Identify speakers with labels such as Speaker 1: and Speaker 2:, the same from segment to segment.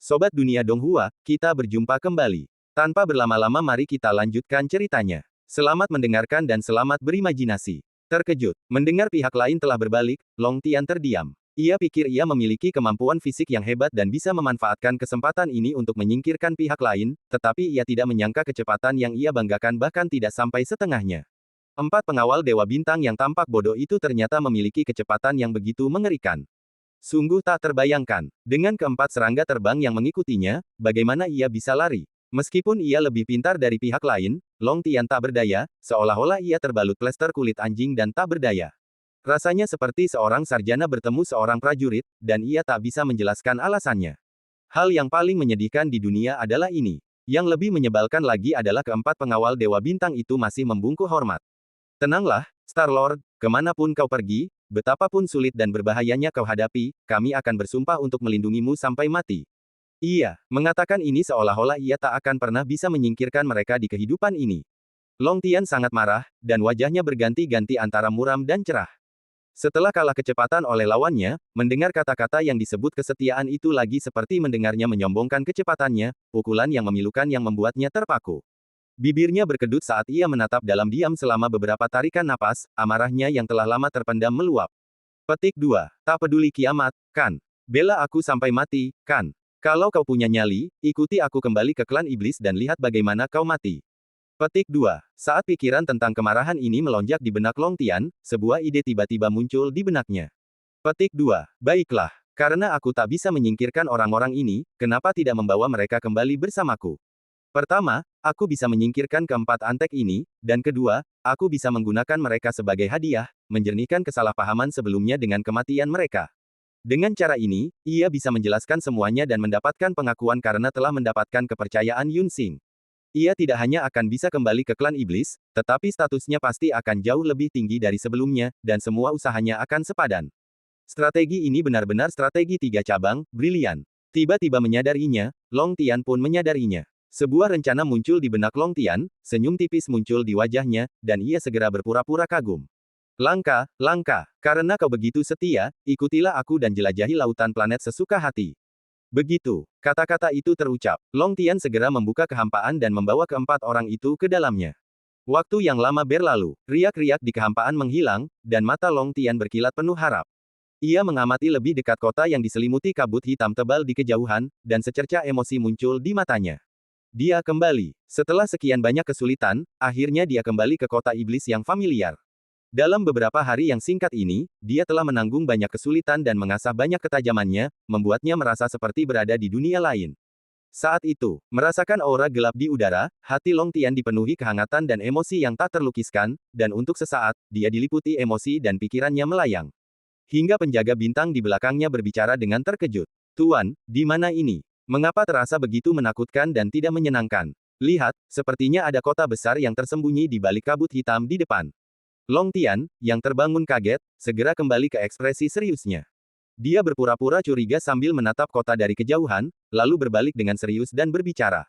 Speaker 1: Sobat Dunia Donghua, kita berjumpa kembali. Tanpa berlama-lama mari kita lanjutkan ceritanya. Selamat mendengarkan dan selamat berimajinasi. Terkejut, mendengar pihak lain telah berbalik, Long Tian terdiam. Ia pikir ia memiliki kemampuan fisik yang hebat dan bisa memanfaatkan kesempatan ini untuk menyingkirkan pihak lain, tetapi ia tidak menyangka kecepatan yang ia banggakan bahkan tidak sampai setengahnya. 4 pengawal Dewa Bintang yang tampak bodoh itu ternyata memiliki kecepatan yang begitu mengerikan. Sungguh tak terbayangkan. Dengan keempat serangga terbang yang mengikutinya, bagaimana ia bisa lari? Meskipun ia lebih pintar dari pihak lain, Long Tian tak berdaya, seolah-olah ia terbalut plester kulit anjing dan tak berdaya. Rasanya seperti seorang sarjana bertemu seorang prajurit, dan ia tak bisa menjelaskan alasannya. Hal yang paling menyedihkan di dunia adalah ini. Yang lebih menyebalkan lagi adalah keempat pengawal Dewa Bintang itu masih membungkuk hormat. Tenanglah, Star-Lord, kemanapun kau pergi, betapapun sulit dan berbahayanya kau hadapi, kami akan bersumpah untuk melindungimu sampai mati. Ia mengatakan ini seolah-olah ia tak akan pernah bisa menyingkirkan mereka di kehidupan ini. Long Tian sangat marah, dan wajahnya berganti-ganti antara muram dan cerah. Setelah kalah kecepatan oleh lawannya, mendengar kata-kata yang disebut kesetiaan itu lagi seperti mendengarnya menyombongkan kecepatannya, pukulan yang memilukan yang membuatnya terpaku. Bibirnya berkedut saat ia menatap dalam diam selama beberapa tarikan napas, amarahnya yang telah lama terpendam meluap. Petik 2. Tak peduli kiamat, kan? Bela aku sampai mati, kan? Kalau kau punya nyali, ikuti aku kembali ke klan iblis dan lihat bagaimana kau mati. Petik 2. Saat pikiran tentang kemarahan ini melonjak di benak Long Tian, sebuah ide tiba-tiba muncul di benaknya. Petik 2. Baiklah, karena aku tak bisa menyingkirkan orang-orang ini, kenapa tidak membawa mereka kembali bersamaku? Pertama, aku bisa menyingkirkan keempat antek ini, dan kedua, aku bisa menggunakan mereka sebagai hadiah, menjernihkan kesalahpahaman sebelumnya dengan kematian mereka. Dengan cara ini, ia bisa menjelaskan semuanya dan mendapatkan pengakuan karena telah mendapatkan kepercayaan Yun Xing. Ia tidak hanya akan bisa kembali ke klan iblis, tetapi statusnya pasti akan jauh lebih tinggi dari sebelumnya, dan semua usahanya akan sepadan. Strategi ini benar-benar strategi 3 cabang, brilian. Tiba-tiba menyadarinya, Long Tian pun menyadarinya. Sebuah rencana muncul di benak Long Tian, senyum tipis muncul di wajahnya, dan ia segera berpura-pura kagum. Langka, karena kau begitu setia, ikutilah aku dan jelajahi lautan planet sesuka hati. Begitu, kata-kata itu terucap, Long Tian segera membuka kehampaan dan membawa keempat orang itu ke dalamnya. Waktu yang lama berlalu, riak-riak di kehampaan menghilang, dan mata Long Tian berkilat penuh harap. Ia mengamati lebih dekat kota yang diselimuti kabut hitam tebal di kejauhan, dan secerca emosi muncul di matanya. Dia kembali. Setelah sekian banyak kesulitan, akhirnya dia kembali ke kota iblis yang familiar. Dalam beberapa hari yang singkat ini, dia telah menanggung banyak kesulitan dan mengasah banyak ketajamannya, membuatnya merasa seperti berada di dunia lain. Saat itu, merasakan aura gelap di udara, hati Long Tian dipenuhi kehangatan dan emosi yang tak terlukiskan, dan untuk sesaat, dia diliputi emosi dan pikirannya melayang. Hingga penjaga bintang di belakangnya berbicara dengan terkejut. Tuan, di mana ini? Mengapa terasa begitu menakutkan dan tidak menyenangkan? Lihat, sepertinya ada kota besar yang tersembunyi di balik kabut hitam di depan. Long Tian, yang terbangun kaget, segera kembali ke ekspresi seriusnya. Dia berpura-pura curiga sambil menatap kota dari kejauhan, lalu berbalik dengan serius dan berbicara.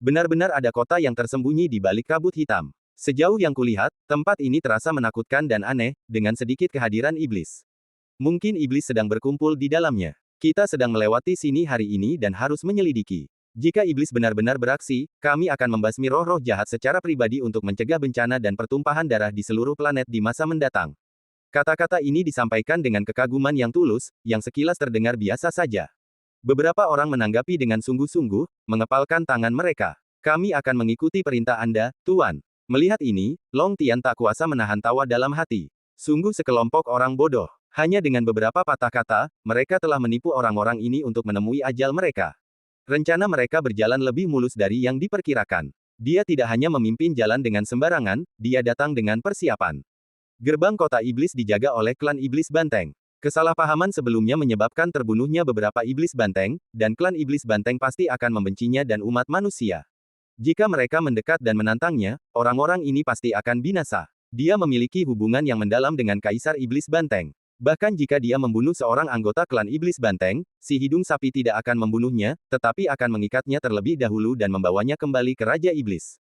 Speaker 1: Benar-benar ada kota yang tersembunyi di balik kabut hitam. Sejauh yang kulihat, tempat ini terasa menakutkan dan aneh, dengan sedikit kehadiran iblis. Mungkin iblis sedang berkumpul di dalamnya. Kita sedang melewati sini hari ini dan harus menyelidiki. Jika iblis benar-benar beraksi, kami akan membasmi roh-roh jahat secara pribadi untuk mencegah bencana dan pertumpahan darah di seluruh planet di masa mendatang. Kata-kata ini disampaikan dengan kekaguman yang tulus, yang sekilas terdengar biasa saja. Beberapa orang menanggapi dengan sungguh-sungguh, mengepalkan tangan mereka. Kami akan mengikuti perintah Anda, Tuan. Melihat ini, Long Tian tak kuasa menahan tawa dalam hati. Sungguh sekelompok orang bodoh. Hanya dengan beberapa patah kata, mereka telah menipu orang-orang ini untuk menemui ajal mereka. Rencana mereka berjalan lebih mulus dari yang diperkirakan. Dia tidak hanya memimpin jalan dengan sembarangan, dia datang dengan persiapan. Gerbang kota iblis dijaga oleh klan iblis banteng. Kesalahpahaman sebelumnya menyebabkan terbunuhnya beberapa iblis banteng, dan klan iblis banteng pasti akan membencinya dan umat manusia. Jika mereka mendekat dan menantangnya, orang-orang ini pasti akan binasa. Dia memiliki hubungan yang mendalam dengan Kaisar Iblis Banteng. Bahkan jika dia membunuh seorang anggota klan Iblis Banteng, si hidung sapi tidak akan membunuhnya, tetapi akan mengikatnya terlebih dahulu dan membawanya kembali ke Raja Iblis.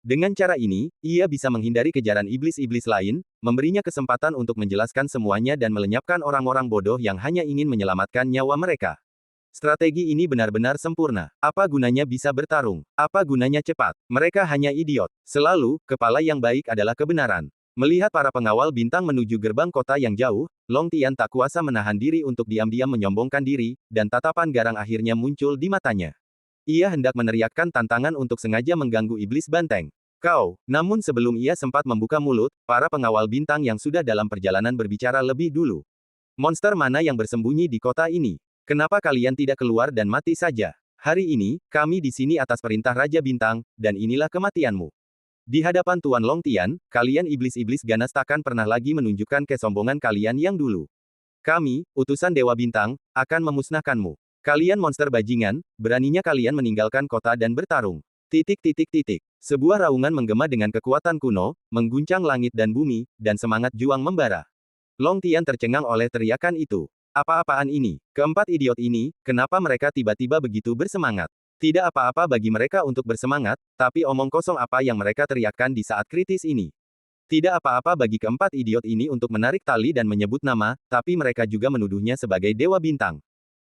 Speaker 1: Dengan cara ini, ia bisa menghindari kejaran iblis-iblis lain, memberinya kesempatan untuk menjelaskan semuanya dan melenyapkan orang-orang bodoh yang hanya ingin menyelamatkan nyawa mereka. Strategi ini benar-benar sempurna. Apa gunanya bisa bertarung? Apa gunanya cepat? Mereka hanya idiot. Selalu, kepala yang baik adalah kebenaran. Melihat para pengawal bintang menuju gerbang kota yang jauh, Long Tian tak kuasa menahan diri untuk diam-diam menyombongkan diri, dan tatapan garang akhirnya muncul di matanya. Ia hendak meneriakkan tantangan untuk sengaja mengganggu iblis banteng. Kau, namun sebelum ia sempat membuka mulut, para pengawal bintang yang sudah dalam perjalanan berbicara lebih dulu. Monster mana yang bersembunyi di kota ini? Kenapa kalian tidak keluar dan mati saja? Hari ini, kami di sini atas perintah Raja Bintang, dan inilah kematianmu. Di hadapan Tuan Long Tian, kalian iblis-iblis ganas takkan pernah lagi menunjukkan kesombongan kalian yang dulu. Kami, utusan Dewa Bintang, akan memusnahkanmu. Kalian monster bajingan, beraninya kalian meninggalkan kota dan bertarung. Sebuah raungan menggema dengan kekuatan kuno, mengguncang langit dan bumi, dan semangat juang membara. Long Tian tercengang oleh teriakan itu. Apa-apaan ini? Keempat idiot ini, kenapa mereka tiba-tiba begitu bersemangat? Tidak apa-apa bagi mereka untuk bersemangat, tapi omong kosong apa yang mereka teriakkan di saat kritis ini. Tidak apa-apa bagi keempat idiot ini untuk menarik tali dan menyebut nama, tapi mereka juga menuduhnya sebagai Dewa Bintang.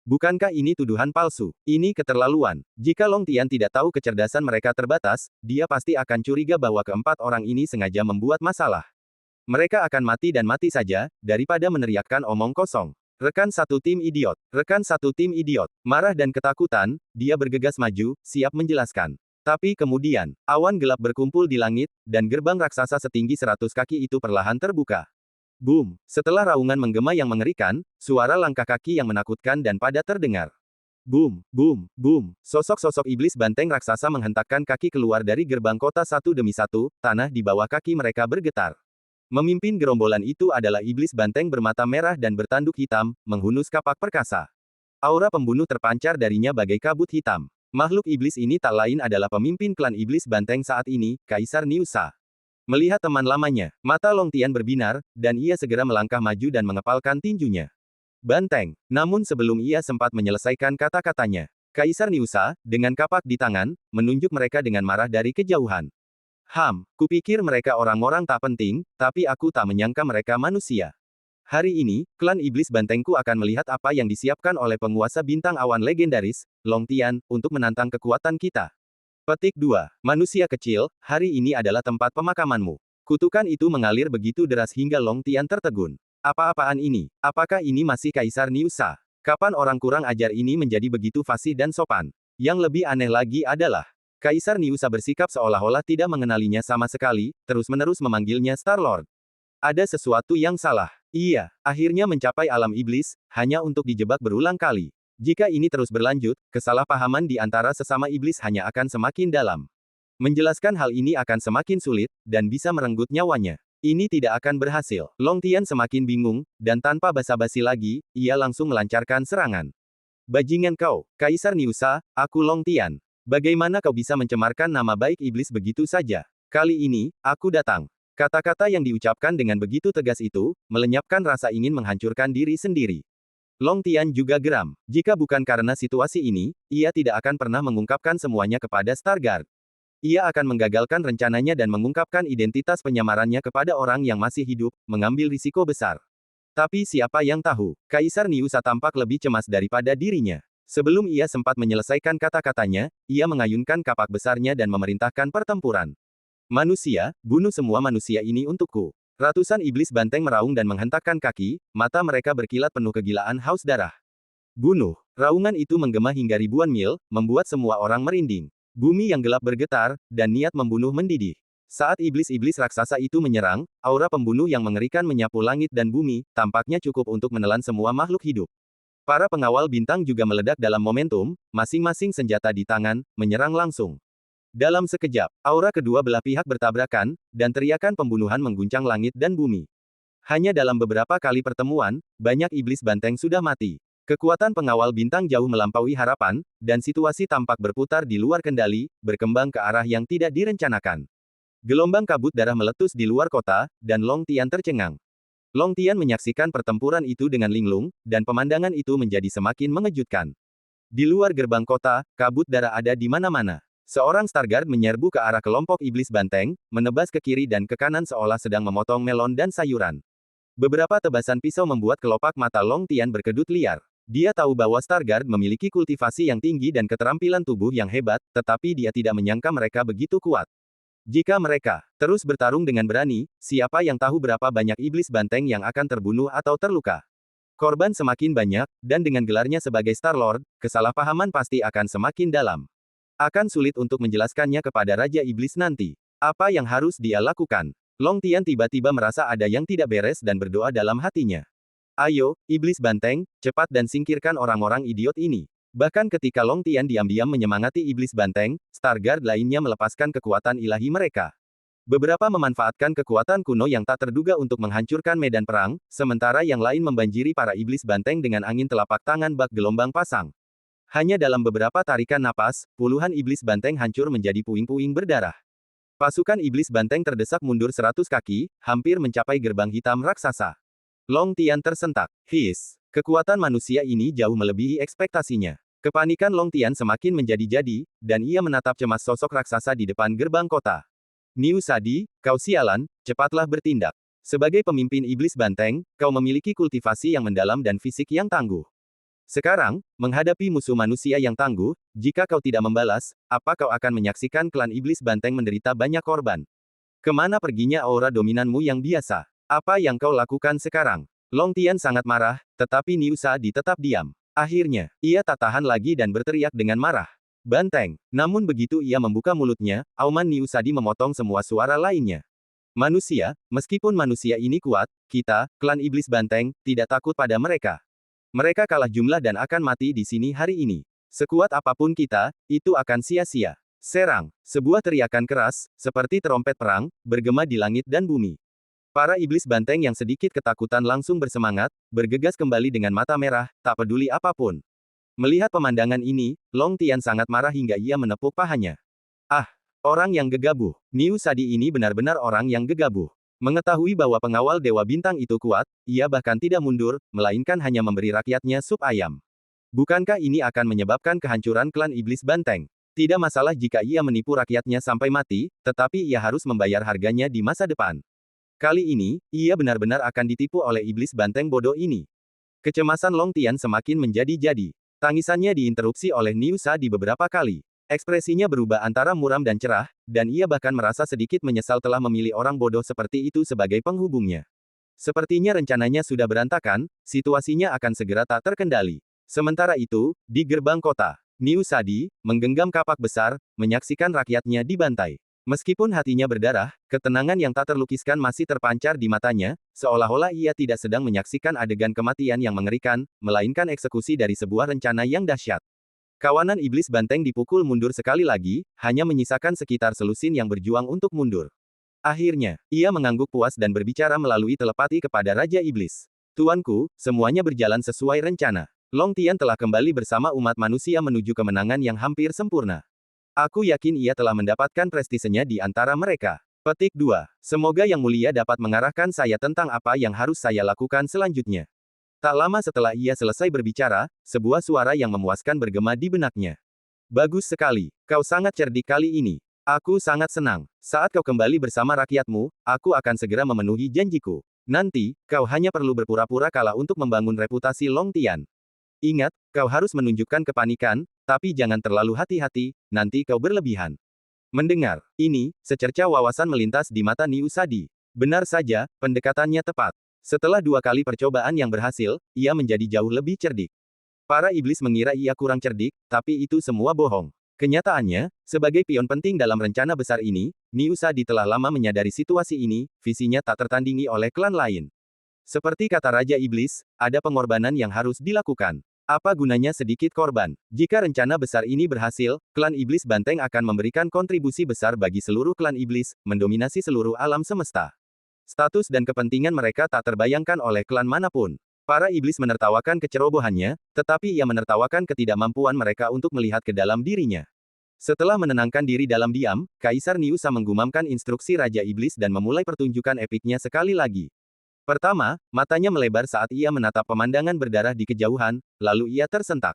Speaker 1: Bukankah ini tuduhan palsu? Ini keterlaluan. Jika Long Tian tidak tahu kecerdasan mereka terbatas, dia pasti akan curiga bahwa keempat orang ini sengaja membuat masalah. Mereka akan mati dan mati saja, daripada meneriakkan omong kosong. Rekan satu tim idiot. Marah dan ketakutan, dia bergegas maju, siap menjelaskan. Tapi kemudian, awan gelap berkumpul di langit, dan gerbang raksasa setinggi 100 kaki itu perlahan terbuka. Boom! Setelah raungan menggema yang mengerikan, suara langkah kaki yang menakutkan dan padat terdengar. Boom! Boom! Boom! Sosok-sosok iblis banteng raksasa menghentakkan kaki keluar dari gerbang kota satu demi satu, tanah di bawah kaki mereka bergetar. Memimpin gerombolan itu adalah iblis banteng bermata merah dan bertanduk hitam, menghunus kapak perkasa. Aura pembunuh terpancar darinya bagai kabut hitam. Makhluk iblis ini tak lain adalah pemimpin klan iblis banteng saat ini, Kaisar Niusa. Melihat teman lamanya, mata Long Tian berbinar, dan ia segera melangkah maju dan mengepalkan tinjunya. Banteng. Namun sebelum ia sempat menyelesaikan kata-katanya, Kaisar Niusa, dengan kapak di tangan, menunjuk mereka dengan marah dari kejauhan. Kupikir mereka orang-orang tak penting, tapi aku tak menyangka mereka manusia. Hari ini, klan iblis bantengku akan melihat apa yang disiapkan oleh penguasa bintang awan legendaris, Long Tian, untuk menantang kekuatan kita. Petik 2. Manusia kecil, hari ini adalah tempat pemakamanmu. Kutukan itu mengalir begitu deras hingga Long Tian tertegun. Apa-apaan ini? Apakah ini masih Kaisar Niusa? Kapan orang kurang ajar ini menjadi begitu fasih dan sopan? Yang lebih aneh lagi adalah, Kaisar Niusa bersikap seolah-olah tidak mengenalinya sama sekali, terus-menerus memanggilnya Star-Lord. Ada sesuatu yang salah. Ia akhirnya mencapai alam iblis, hanya untuk dijebak berulang kali. Jika ini terus berlanjut, kesalahpahaman di antara sesama iblis hanya akan semakin dalam. Menjelaskan hal ini akan semakin sulit, dan bisa merenggut nyawanya. Ini tidak akan berhasil. Long Tian semakin bingung, dan tanpa basa-basi lagi, ia langsung melancarkan serangan. Bajingan kau, Kaisar Niusa, aku Long Tian. Bagaimana kau bisa mencemarkan nama baik iblis begitu saja? Kali ini, aku datang. Kata-kata yang diucapkan dengan begitu tegas itu, melenyapkan rasa ingin menghancurkan diri sendiri. Long Tian juga geram. Jika bukan karena situasi ini, ia tidak akan pernah mengungkapkan semuanya kepada Stargard. Ia akan menggagalkan rencananya dan mengungkapkan identitas penyamarannya kepada orang yang masih hidup, mengambil risiko besar. Tapi siapa yang tahu, Kaisar Niusa tampak lebih cemas daripada dirinya. Sebelum ia sempat menyelesaikan kata-katanya, ia mengayunkan kapak besarnya dan memerintahkan pertempuran. Manusia, bunuh semua manusia ini untukku. Ratusan iblis banteng meraung dan menghentakkan kaki, mata mereka berkilat penuh kegilaan haus darah. Bunuh. Raungan itu menggema hingga ribuan mil, membuat semua orang merinding. Bumi yang gelap bergetar, dan niat membunuh mendidih. Saat iblis-iblis raksasa itu menyerang, aura pembunuh yang mengerikan menyapu langit dan bumi, tampaknya cukup untuk menelan semua makhluk hidup. Para pengawal bintang juga meledak dalam momentum, masing-masing senjata di tangan, menyerang langsung. Dalam sekejap, aura kedua belah pihak bertabrakan, dan teriakan pembunuhan mengguncang langit dan bumi. Hanya dalam beberapa kali pertemuan, banyak iblis banteng sudah mati. Kekuatan pengawal bintang jauh melampaui harapan, dan situasi tampak berputar di luar kendali, berkembang ke arah yang tidak direncanakan. Gelombang kabut darah meletus di luar kota, dan Long Tian tercengang. Long Tian menyaksikan pertempuran itu dengan linglung, dan pemandangan itu menjadi semakin mengejutkan. Di luar gerbang kota, kabut darah ada di mana-mana. Seorang Stargard menyerbu ke arah kelompok iblis banteng, menebas ke kiri dan ke kanan seolah sedang memotong melon dan sayuran. Beberapa tebasan pisau membuat kelopak mata Long Tian berkedut liar. Dia tahu bahwa Stargard memiliki kultivasi yang tinggi dan keterampilan tubuh yang hebat, tetapi dia tidak menyangka mereka begitu kuat. Jika mereka terus bertarung dengan berani, siapa yang tahu berapa banyak iblis banteng yang akan terbunuh atau terluka. Korban semakin banyak, dan dengan gelarnya sebagai Star-Lord, kesalahpahaman pasti akan semakin dalam. Akan sulit untuk menjelaskannya kepada Raja Iblis nanti. Apa yang harus dia lakukan? Long Tian tiba-tiba merasa ada yang tidak beres dan berdoa dalam hatinya. Ayo, Iblis Banteng, cepat dan singkirkan orang-orang idiot ini. Bahkan ketika Long Tian diam-diam menyemangati Iblis Banteng, Stargard lainnya melepaskan kekuatan ilahi mereka. Beberapa memanfaatkan kekuatan kuno yang tak terduga untuk menghancurkan medan perang, sementara yang lain membanjiri para Iblis Banteng dengan angin telapak tangan bak gelombang pasang. Hanya dalam beberapa tarikan napas, puluhan iblis banteng hancur menjadi puing-puing berdarah. Pasukan iblis banteng terdesak mundur 100 kaki, hampir mencapai gerbang hitam raksasa. Long Tian tersentak. Kekuatan manusia ini jauh melebihi ekspektasinya. Kepanikan Long Tian semakin menjadi-jadi, dan ia menatap cemas sosok raksasa di depan gerbang kota. Niu Sadi, kau sialan, cepatlah bertindak. Sebagai pemimpin iblis banteng, kau memiliki kultivasi yang mendalam dan fisik yang tangguh. Sekarang, menghadapi musuh manusia yang tangguh, jika kau tidak membalas, apa kau akan menyaksikan klan iblis banteng menderita banyak korban? Kemana perginya aura dominanmu yang biasa? Apa yang kau lakukan sekarang? Long Tian sangat marah, tetapi Niu Sadi tetap diam. Akhirnya, ia tak tahan lagi dan berteriak dengan marah. Banteng. Namun begitu ia membuka mulutnya, auman Niu Sadi memotong semua suara lainnya. Manusia, meskipun manusia ini kuat, kita, klan iblis banteng, tidak takut pada mereka. Mereka kalah jumlah dan akan mati di sini hari ini. Sekuat apapun kita, itu akan sia-sia. Serang. Sebuah teriakan keras, seperti terompet perang, bergema di langit dan bumi. Para iblis banteng yang sedikit ketakutan langsung bersemangat, bergegas kembali dengan mata merah, tak peduli apapun. Melihat pemandangan ini, Long Tian sangat marah hingga ia menepuk pahanya. Ah, orang yang gegabah. Niu Sadi ini benar-benar orang yang gegabah. Mengetahui bahwa pengawal Dewa Bintang itu kuat, ia bahkan tidak mundur, melainkan hanya memberi rakyatnya sup ayam. Bukankah ini akan menyebabkan kehancuran klan Iblis Banteng? Tidak masalah jika ia menipu rakyatnya sampai mati, tetapi ia harus membayar harganya di masa depan. Kali ini, ia benar-benar akan ditipu oleh Iblis Banteng bodoh ini. Kecemasan Long Tian semakin menjadi-jadi. Tangisannya diinterupsi oleh Niu Sadi beberapa kali. Ekspresinya berubah antara muram dan cerah, dan ia bahkan merasa sedikit menyesal telah memilih orang bodoh seperti itu sebagai penghubungnya. Sepertinya rencananya sudah berantakan, situasinya akan segera tak terkendali. Sementara itu, di gerbang kota, Niu Sadi, menggenggam kapak besar, menyaksikan rakyatnya dibantai. Meskipun hatinya berdarah, ketenangan yang tak terlukiskan masih terpancar di matanya, seolah-olah ia tidak sedang menyaksikan adegan kematian yang mengerikan, melainkan eksekusi dari sebuah rencana yang dahsyat. Kawanan iblis banteng dipukul mundur sekali lagi, hanya menyisakan sekitar selusin yang berjuang untuk mundur. Akhirnya, ia mengangguk puas dan berbicara melalui telepati kepada Raja Iblis. Tuanku, semuanya berjalan sesuai rencana. Long Tian telah kembali bersama umat manusia menuju kemenangan yang hampir sempurna. Aku yakin ia telah mendapatkan prestisenya di antara mereka. Petik 2. Semoga Yang Mulia dapat mengarahkan saya tentang apa yang harus saya lakukan selanjutnya. Tak lama setelah ia selesai berbicara, sebuah suara yang memuaskan bergema di benaknya. Bagus sekali. Kau sangat cerdik kali ini. Aku sangat senang. Saat kau kembali bersama rakyatmu, aku akan segera memenuhi janjiku. Nanti, kau hanya perlu berpura-pura kalah untuk membangun reputasi Long Tian. Ingat, kau harus menunjukkan kepanikan, tapi jangan terlalu hati-hati, nanti kau berlebihan. Mendengar ini, secerca wawasan melintas di mata Niu Sadi. Benar saja, pendekatannya tepat. Setelah 2 kali percobaan yang berhasil, ia menjadi jauh lebih cerdik. Para iblis mengira ia kurang cerdik, tapi itu semua bohong. Kenyataannya, sebagai pion penting dalam rencana besar ini, Niu Sadi telah lama menyadari situasi ini, visinya tak tertandingi oleh klan lain. Seperti kata Raja Iblis, ada pengorbanan yang harus dilakukan. Apa gunanya sedikit korban? Jika rencana besar ini berhasil, klan Iblis Banteng akan memberikan kontribusi besar bagi seluruh klan iblis, mendominasi seluruh alam semesta. Status dan kepentingan mereka tak terbayangkan oleh klan manapun. Para iblis menertawakan kecerobohannya, tetapi ia menertawakan ketidakmampuan mereka untuk melihat ke dalam dirinya. Setelah menenangkan diri dalam diam, Kaisar Niusa menggumamkan instruksi Raja Iblis dan memulai pertunjukan epiknya sekali lagi. Pertama, matanya melebar saat ia menatap pemandangan berdarah di kejauhan, lalu ia tersentak.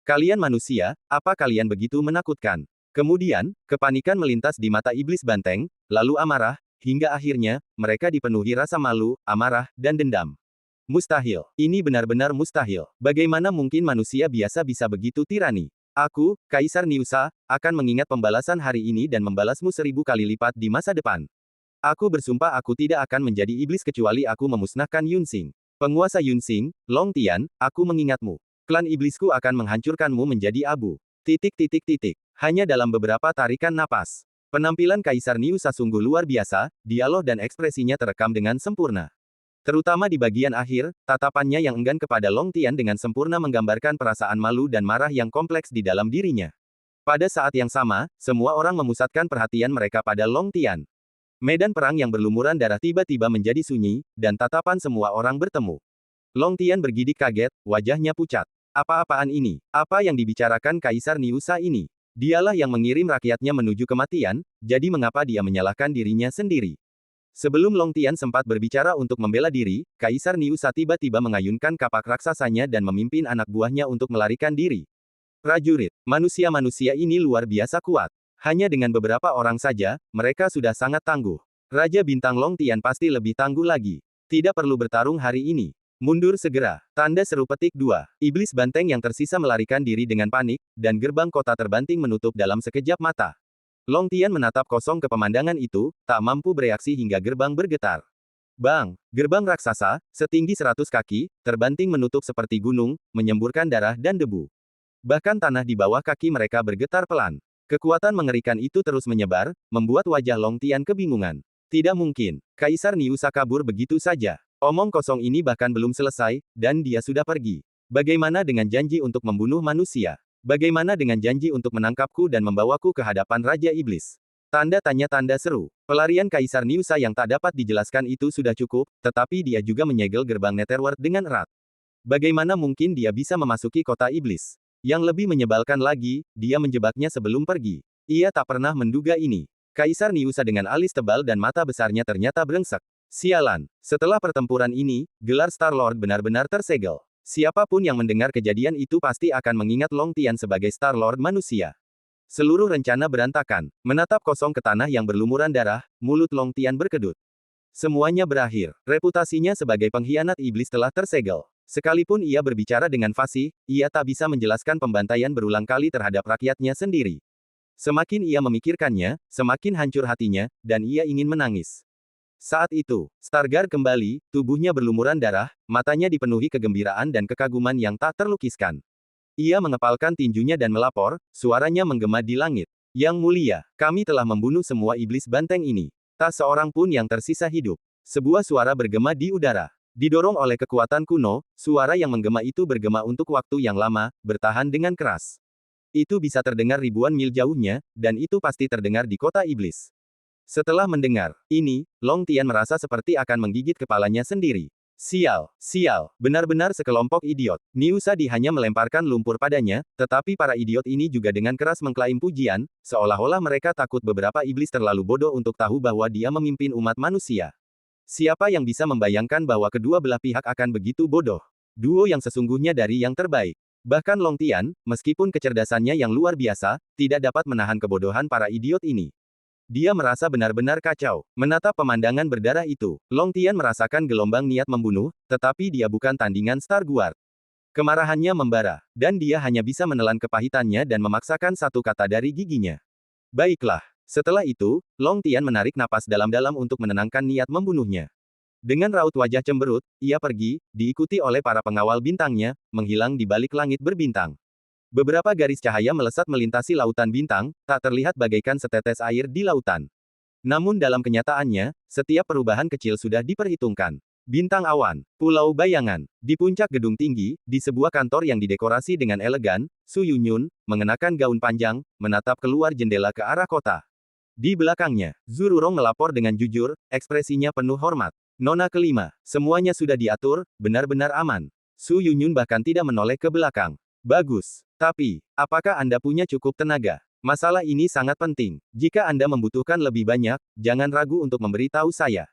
Speaker 1: Kalian manusia, apa kalian begitu menakutkan? Kemudian, kepanikan melintas di mata iblis banteng, lalu amarah, hingga akhirnya, mereka dipenuhi rasa malu, amarah, dan dendam. Mustahil. Ini benar-benar mustahil. Bagaimana mungkin manusia biasa bisa begitu tirani? Aku, Kaisar Niusa, akan mengingat pembalasan hari ini dan membalasmu 1000 kali lipat di masa depan. Aku bersumpah aku tidak akan menjadi iblis kecuali aku memusnahkan Yunxing. Penguasa Yunxing, Long Tian, aku mengingatmu. Klan iblisku akan menghancurkanmu menjadi abu. Titik titik titik. Hanya dalam beberapa tarikan napas. Penampilan Kaisar Niusa sungguh luar biasa, dialog dan ekspresinya terekam dengan sempurna. Terutama di bagian akhir, tatapannya yang enggan kepada Long Tian dengan sempurna menggambarkan perasaan malu dan marah yang kompleks di dalam dirinya. Pada saat yang sama, semua orang memusatkan perhatian mereka pada Long Tian. Medan perang yang berlumuran darah tiba-tiba menjadi sunyi, dan tatapan semua orang bertemu. Long Tian bergidik kaget, wajahnya pucat. Apa-apaan ini? Apa yang dibicarakan Kaisar Niusa ini? Dialah yang mengirim rakyatnya menuju kematian, jadi mengapa dia menyalahkan dirinya sendiri? Sebelum Long Tian sempat berbicara untuk membela diri, Kaisar Niusa tiba-tiba mengayunkan kapak raksasanya dan memimpin anak buahnya untuk melarikan diri. Prajurit, manusia-manusia ini luar biasa kuat. Hanya dengan beberapa orang saja, mereka sudah sangat tangguh. Raja Bintang Long Tian pasti lebih tangguh lagi. Tidak perlu bertarung hari ini. Mundur segera. Tanda seru petik 2. Iblis banteng yang tersisa melarikan diri dengan panik, dan gerbang kota terbanting menutup dalam sekejap mata. Long Tian menatap kosong ke pemandangan itu, tak mampu bereaksi hingga gerbang bergetar. Bang! Gerbang raksasa, setinggi 100 kaki, terbanting menutup seperti gunung, menyemburkan darah dan debu. Bahkan tanah di bawah kaki mereka bergetar pelan. Kekuatan mengerikan itu terus menyebar, membuat wajah Long Tian kebingungan. Tidak mungkin. Kaisar Niusa kabur begitu saja. Omong kosong ini bahkan belum selesai, dan dia sudah pergi. Bagaimana dengan janji untuk membunuh manusia? Bagaimana dengan janji untuk menangkapku dan membawaku ke hadapan Raja Iblis? Tanda tanya tanda seru. Pelarian Kaisar Niusa yang tak dapat dijelaskan itu sudah cukup, tetapi dia juga menyegel gerbang Netherworld dengan erat. Bagaimana mungkin dia bisa memasuki kota iblis? Yang lebih menyebalkan lagi, dia menjebaknya sebelum pergi. Ia tak pernah menduga ini. Kaisar Niusa dengan alis tebal dan mata besarnya ternyata brengsek. Sialan. Setelah pertempuran ini, gelar Star-Lord benar-benar tersegel. Siapapun yang mendengar kejadian itu pasti akan mengingat Long Tian sebagai Star-Lord manusia. Seluruh rencana berantakan. Menatap kosong ke tanah yang berlumuran darah, mulut Long Tian berkedut. Semuanya berakhir. Reputasinya sebagai pengkhianat iblis telah tersegel. Sekalipun ia berbicara dengan fasih, ia tak bisa menjelaskan pembantaian berulang kali terhadap rakyatnya sendiri. Semakin ia memikirkannya, semakin hancur hatinya, dan ia ingin menangis. Saat itu, Stargard kembali, tubuhnya berlumuran darah, matanya dipenuhi kegembiraan dan kekaguman yang tak terlukiskan. Ia mengepalkan tinjunya dan melapor, suaranya menggema di langit. Yang mulia, kami telah membunuh semua iblis banteng ini. Tak seorang pun yang tersisa hidup. Sebuah suara bergema di udara. Didorong oleh kekuatan kuno, suara yang menggema itu bergema untuk waktu yang lama, bertahan dengan keras. Itu bisa terdengar ribuan mil jauhnya, dan itu pasti terdengar di kota iblis. Setelah mendengar ini, Long Tian merasa seperti akan menggigit kepalanya sendiri. Sial, sial, benar-benar sekelompok idiot. Niusa hanya melemparkan lumpur padanya, tetapi para idiot ini juga dengan keras mengklaim pujian, seolah-olah mereka takut beberapa iblis terlalu bodoh untuk tahu bahwa dia memimpin umat manusia. Siapa yang bisa membayangkan bahwa kedua belah pihak akan begitu bodoh? Duo yang sesungguhnya dari yang terbaik. Bahkan Long Tian, meskipun kecerdasannya yang luar biasa, tidak dapat menahan kebodohan para idiot ini. Dia merasa benar-benar kacau. Menatap pemandangan berdarah itu, Long Tian merasakan gelombang niat membunuh, tetapi dia bukan tandingan Starguard. Kemarahannya membara, dan dia hanya bisa menelan kepahitannya dan memaksakan satu kata dari giginya. Baiklah. Setelah itu, Long Tian menarik napas dalam-dalam untuk menenangkan niat membunuhnya. Dengan raut wajah cemberut, ia pergi, diikuti oleh para pengawal bintangnya, menghilang di balik langit berbintang. Beberapa garis cahaya melesat melintasi lautan bintang, tak terlihat bagaikan setetes air di lautan. Namun dalam kenyataannya, setiap perubahan kecil sudah diperhitungkan. Bintang awan, pulau bayangan, di puncak gedung tinggi, di sebuah kantor yang didekorasi dengan elegan, Su Yunyun, mengenakan gaun panjang, menatap keluar jendela ke arah kota. Di belakangnya, Zhu Rurong melapor dengan jujur, ekspresinya penuh hormat. Nona kelima, semuanya sudah diatur, benar-benar aman. Su Yunyun bahkan tidak menoleh ke belakang. Bagus. Tapi, apakah Anda punya cukup tenaga? Masalah ini sangat penting. Jika Anda membutuhkan lebih banyak, jangan ragu untuk memberitahu saya.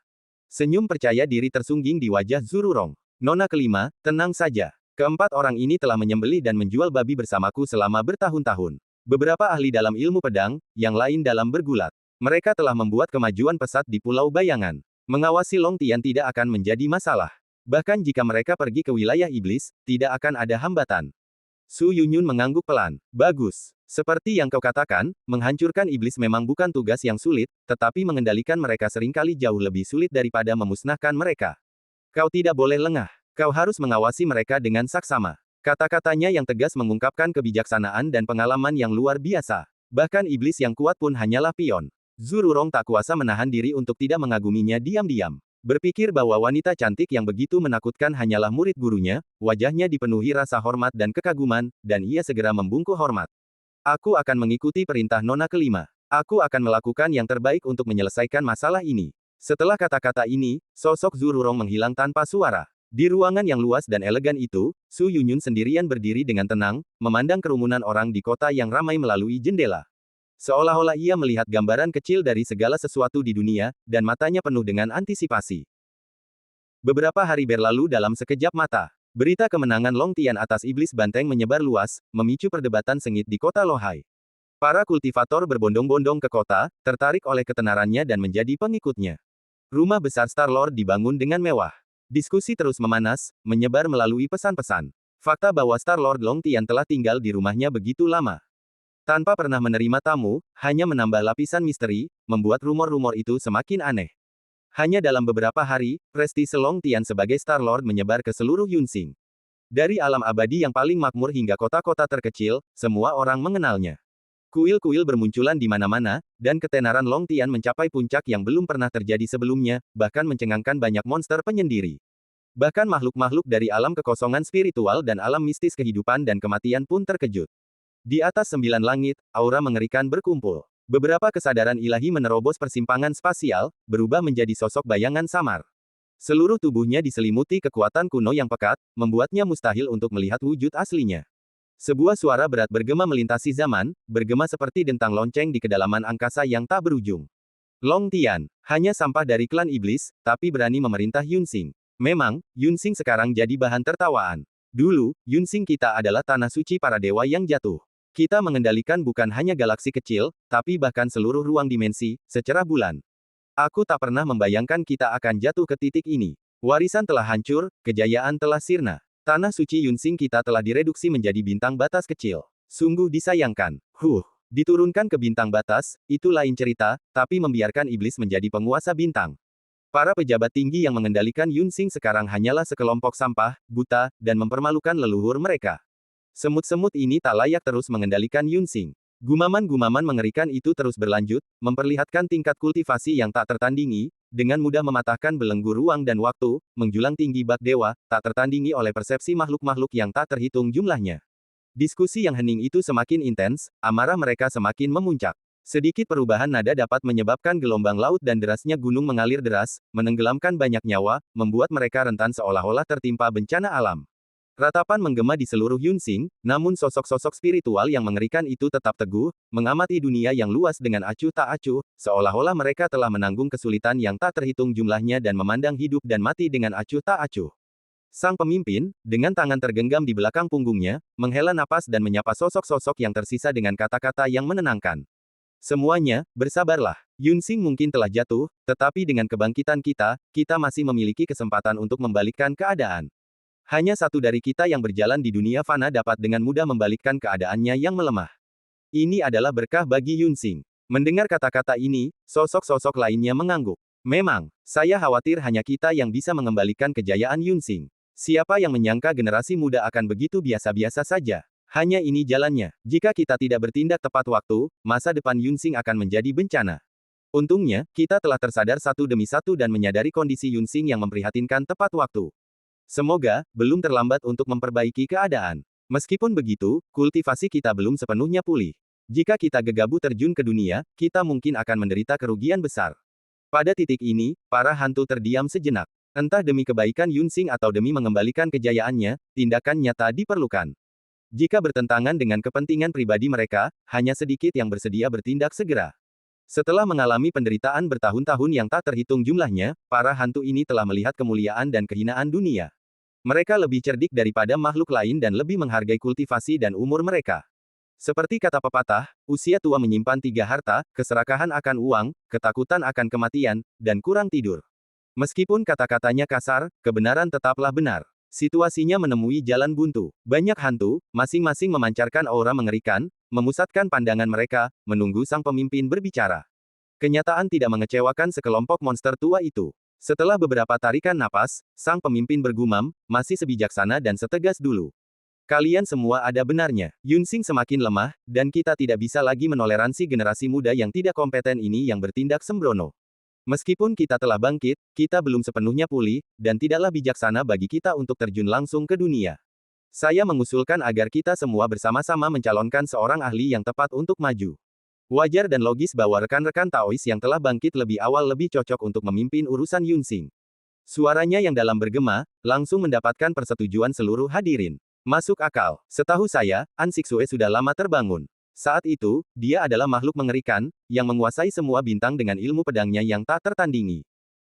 Speaker 1: Senyum percaya diri tersungging di wajah Zhu Rurong. Nona kelima, tenang saja. Keempat orang ini telah menyembelih dan menjual babi bersamaku selama bertahun-tahun. Beberapa ahli dalam ilmu pedang, yang lain dalam bergulat. Mereka telah membuat kemajuan pesat di Pulau Bayangan. Mengawasi Long Tian tidak akan menjadi masalah. Bahkan jika mereka pergi ke wilayah iblis, tidak akan ada hambatan. Su Yunyun mengangguk pelan. Bagus. Seperti yang kau katakan, menghancurkan iblis memang bukan tugas yang sulit, tetapi mengendalikan mereka seringkali jauh lebih sulit daripada memusnahkan mereka. Kau tidak boleh lengah. Kau harus mengawasi mereka dengan saksama. Kata-katanya yang tegas mengungkapkan kebijaksanaan dan pengalaman yang luar biasa. Bahkan iblis yang kuat pun hanyalah pion. Zhu Rurong tak kuasa menahan diri untuk tidak mengaguminya diam-diam. Berpikir bahwa wanita cantik yang begitu menakutkan hanyalah murid gurunya, wajahnya dipenuhi rasa hormat dan kekaguman, dan ia segera membungkuk hormat. Aku akan mengikuti perintah Nona kelima. Aku akan melakukan yang terbaik untuk menyelesaikan masalah ini. Setelah kata-kata ini, sosok Zhu Rurong menghilang tanpa suara. Di ruangan yang luas dan elegan itu, Su Yunyun sendirian berdiri dengan tenang, memandang kerumunan orang di kota yang ramai melalui jendela. Seolah-olah ia melihat gambaran kecil dari segala sesuatu di dunia, dan matanya penuh dengan antisipasi. Beberapa hari berlalu dalam sekejap mata. Berita kemenangan Long Tian atas iblis banteng menyebar luas, memicu perdebatan sengit di kota Lohai. Para kultivator berbondong-bondong ke kota, tertarik oleh ketenarannya dan menjadi pengikutnya. Rumah besar Star-Lord dibangun dengan mewah. Diskusi terus memanas, menyebar melalui pesan-pesan. Fakta bahwa Star-Lord Long Tian telah tinggal di rumahnya begitu lama, tanpa pernah menerima tamu, hanya menambah lapisan misteri, membuat rumor-rumor itu semakin aneh. Hanya dalam beberapa hari, prestise Long Tian sebagai Star-Lord menyebar ke seluruh Yunxing. Dari alam abadi yang paling makmur hingga kota-kota terkecil, semua orang mengenalnya. Kuil-kuil bermunculan di mana-mana, dan ketenaran Long Tian mencapai puncak yang belum pernah terjadi sebelumnya, bahkan mencengangkan banyak monster penyendiri. Bahkan makhluk-makhluk dari alam kekosongan spiritual dan alam mistis kehidupan dan kematian pun terkejut. Di atas 9 langit, aura mengerikan berkumpul. Beberapa kesadaran ilahi menerobos persimpangan spasial, berubah menjadi sosok bayangan samar. Seluruh tubuhnya diselimuti kekuatan kuno yang pekat, membuatnya mustahil untuk melihat wujud aslinya. Sebuah suara berat bergema melintasi zaman, bergema seperti dentang lonceng di kedalaman angkasa yang tak berujung. Long Tian, hanya sampah dari klan iblis, tapi berani memerintah Yunxing. Memang, Yunxing sekarang jadi bahan tertawaan. Dulu, Yunxing kita adalah tanah suci para dewa yang jatuh. Kita mengendalikan bukan hanya galaksi kecil, tapi bahkan seluruh ruang dimensi, secerah bulan. Aku tak pernah membayangkan kita akan jatuh ke titik ini. Warisan telah hancur, kejayaan telah sirna. Tanah suci Yunxing kita telah direduksi menjadi bintang batas kecil. Sungguh disayangkan. Diturunkan ke bintang batas, itu lain cerita, tapi membiarkan iblis menjadi penguasa bintang. Para pejabat tinggi yang mengendalikan Yunxing sekarang hanyalah sekelompok sampah, buta, dan mempermalukan leluhur mereka. Semut-semut ini tak layak terus mengendalikan Yunxing. Gumaman-gumaman mengerikan itu terus berlanjut, memperlihatkan tingkat kultivasi yang tak tertandingi, dengan mudah mematahkan belenggu ruang dan waktu, menjulang tinggi bak dewa, tak tertandingi oleh persepsi makhluk-makhluk yang tak terhitung jumlahnya. Diskusi yang hening itu semakin intens, amarah mereka semakin memuncak. Sedikit perubahan nada dapat menyebabkan gelombang laut dan derasnya gunung mengalir deras, menenggelamkan banyak nyawa, membuat mereka rentan seolah-olah tertimpa bencana alam. Ratapan menggema di seluruh Yunxing, namun sosok-sosok spiritual yang mengerikan itu tetap teguh, mengamati dunia yang luas dengan acuh tak acuh, seolah-olah mereka telah menanggung kesulitan yang tak terhitung jumlahnya dan memandang hidup dan mati dengan acuh tak acuh. Sang pemimpin, dengan tangan tergenggam di belakang punggungnya, menghela napas dan menyapa sosok-sosok yang tersisa dengan kata-kata yang menenangkan. Semuanya, bersabarlah. Yunxing mungkin telah jatuh, tetapi dengan kebangkitan kita, kita masih memiliki kesempatan untuk membalikkan keadaan. Hanya satu dari kita yang berjalan di dunia fana dapat dengan mudah membalikkan keadaannya yang melemah. Ini adalah berkah bagi Yunxing. Mendengar kata-kata ini, sosok-sosok lainnya mengangguk. Memang, saya khawatir hanya kita yang bisa mengembalikan kejayaan Yunxing. Siapa yang menyangka generasi muda akan begitu biasa-biasa saja? Hanya ini jalannya. Jika kita tidak bertindak tepat waktu, masa depan Yunxing akan menjadi bencana. Untungnya, kita telah tersadar satu demi satu dan menyadari kondisi Yunxing yang memprihatinkan tepat waktu. Semoga, belum terlambat untuk memperbaiki keadaan. Meskipun begitu, kultivasi kita belum sepenuhnya pulih. Jika kita gegabah terjun ke dunia, kita mungkin akan menderita kerugian besar. Pada titik ini, para hantu terdiam sejenak. Entah demi kebaikan Yunxing atau demi mengembalikan kejayaannya, tindakan nyata diperlukan. Jika bertentangan dengan kepentingan pribadi mereka, hanya sedikit yang bersedia bertindak segera. Setelah mengalami penderitaan bertahun-tahun yang tak terhitung jumlahnya, para hantu ini telah melihat kemuliaan dan kehinaan dunia. Mereka lebih cerdik daripada makhluk lain dan lebih menghargai kultivasi dan umur mereka. Seperti kata pepatah, usia tua menyimpan 3 harta, keserakahan akan uang, ketakutan akan kematian, dan kurang tidur. Meskipun kata-katanya kasar, kebenaran tetaplah benar. Situasinya menemui jalan buntu. Banyak hantu, masing-masing memancarkan aura mengerikan, memusatkan pandangan mereka, menunggu sang pemimpin berbicara. Kenyataan tidak mengecewakan sekelompok monster tua itu. Setelah beberapa tarikan napas, sang pemimpin bergumam, masih sebijaksana dan setegas dulu. Kalian semua ada benarnya. Yunsing semakin lemah, dan kita tidak bisa lagi menoleransi generasi muda yang tidak kompeten ini yang bertindak sembrono. Meskipun kita telah bangkit, kita belum sepenuhnya pulih, dan tidaklah bijaksana bagi kita untuk terjun langsung ke dunia. Saya mengusulkan agar kita semua bersama-sama mencalonkan seorang ahli yang tepat untuk maju. Wajar dan logis bahwa rekan-rekan Taois yang telah bangkit lebih awal lebih cocok untuk memimpin urusan Yunsing. Suaranya yang dalam bergema, langsung mendapatkan persetujuan seluruh hadirin. Masuk akal. Setahu saya, An Siksue sudah lama terbangun. Saat itu, dia adalah makhluk mengerikan, yang menguasai semua bintang dengan ilmu pedangnya yang tak tertandingi.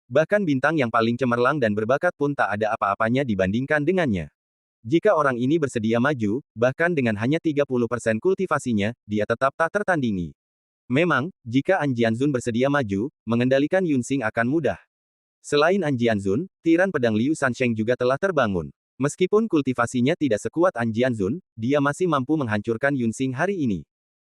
Speaker 1: Bahkan bintang yang paling cemerlang dan berbakat pun tak ada apa-apanya dibandingkan dengannya. Jika orang ini bersedia maju, bahkan dengan hanya 30% kultivasinya, dia tetap tak tertandingi. Memang, jika An Jianzun bersedia maju, mengendalikan Yunsing akan mudah. Selain An Jianzun, tiran pedang Liu Sansheng juga telah terbangun. Meskipun kultivasinya tidak sekuat An Jianzun, dia masih mampu menghancurkan Yunsing hari ini.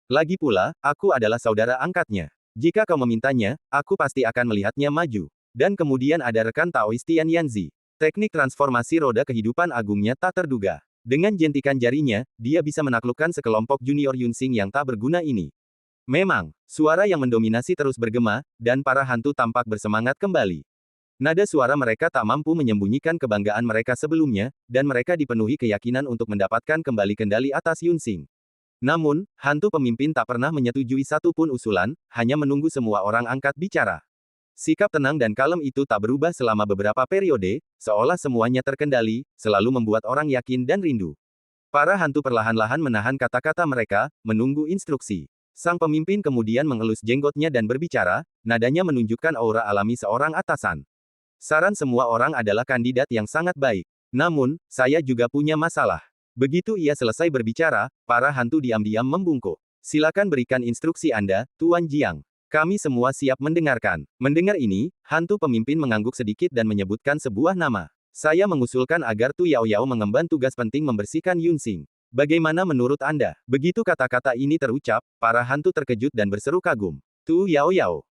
Speaker 1: Lagi pula, aku adalah saudara angkatnya. Jika kau memintanya, aku pasti akan melihatnya maju. Dan kemudian ada rekan Taois Tian Yanzi. Teknik transformasi roda kehidupan agungnya tak terduga. Dengan jentikan jarinya, dia bisa menaklukkan sekelompok junior Yunsing yang tak berguna ini. Memang, suara yang mendominasi terus bergema, dan para hantu tampak bersemangat kembali. Nada suara mereka tak mampu menyembunyikan kebanggaan mereka sebelumnya, dan mereka dipenuhi keyakinan untuk mendapatkan kembali kendali atas Yunsing. Namun, hantu pemimpin tak pernah menyetujui satu pun usulan, hanya menunggu semua orang angkat bicara. Sikap tenang dan kalem itu tak berubah selama beberapa periode, seolah semuanya terkendali, selalu membuat orang yakin dan rindu. Para hantu perlahan-lahan menahan kata-kata mereka, menunggu instruksi. Sang pemimpin kemudian mengelus jenggotnya dan berbicara, nadanya menunjukkan aura alami seorang atasan. Saran semua orang adalah kandidat yang sangat baik. Namun, saya juga punya masalah. Begitu ia selesai berbicara, para hantu diam-diam membungkuk. Silakan berikan instruksi Anda, Tuan Jiang. Kami semua siap mendengarkan. Mendengar ini, hantu pemimpin mengangguk sedikit dan menyebutkan sebuah nama. Saya mengusulkan agar Tu Yao Yao mengemban tugas penting membersihkan Yunsing. Bagaimana menurut Anda? Begitu kata-kata ini terucap, para hantu terkejut dan berseru kagum. Tu Yao Yao,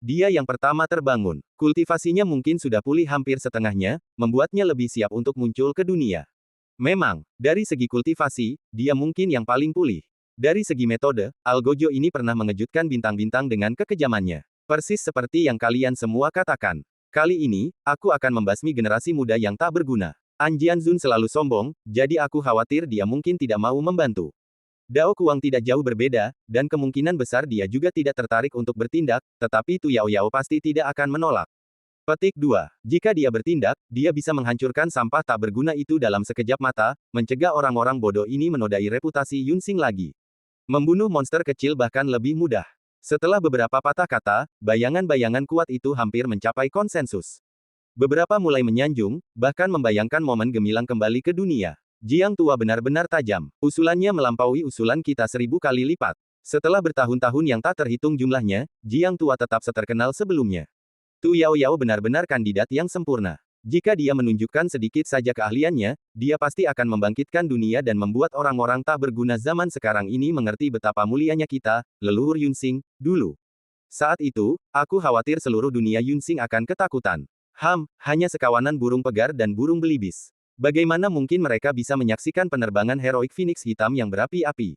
Speaker 1: dia yang pertama terbangun. Kultivasinya mungkin sudah pulih hampir setengahnya, membuatnya lebih siap untuk muncul ke dunia. Memang, dari segi kultivasi, dia mungkin yang paling pulih. Dari segi metode, Algojo ini pernah mengejutkan bintang-bintang dengan kekejamannya. Persis seperti yang kalian semua katakan. Kali ini, aku akan membasmi generasi muda yang tak berguna. An Jianzun selalu sombong, jadi aku khawatir dia mungkin tidak mau membantu. Dao Kuang tidak jauh berbeda, dan kemungkinan besar dia juga tidak tertarik untuk bertindak, tetapi Tu Yao Yao pasti tidak akan menolak. Petik 2. Jika dia bertindak, dia bisa menghancurkan sampah tak berguna itu dalam sekejap mata, mencegah orang-orang bodoh ini menodai reputasi Yunsing lagi. Membunuh monster kecil bahkan lebih mudah. Setelah beberapa patah kata, bayangan-bayangan kuat itu hampir mencapai konsensus. Beberapa mulai menyanjung, bahkan membayangkan momen gemilang kembali ke dunia. Jiang tua benar-benar tajam. Usulannya melampaui usulan kita 1000 kali lipat. Setelah bertahun-tahun yang tak terhitung jumlahnya, Jiang tua tetap seterkenal sebelumnya. Tu Yao Yao benar-benar kandidat yang sempurna. Jika dia menunjukkan sedikit saja keahliannya, dia pasti akan membangkitkan dunia dan membuat orang-orang tak berguna zaman sekarang ini mengerti betapa mulianya kita, leluhur Yunsing, dulu. Saat itu, aku khawatir seluruh dunia Yunsing akan ketakutan. Hanya sekawanan burung pegar dan burung belibis. Bagaimana mungkin mereka bisa menyaksikan penerbangan heroik Phoenix hitam yang berapi-api?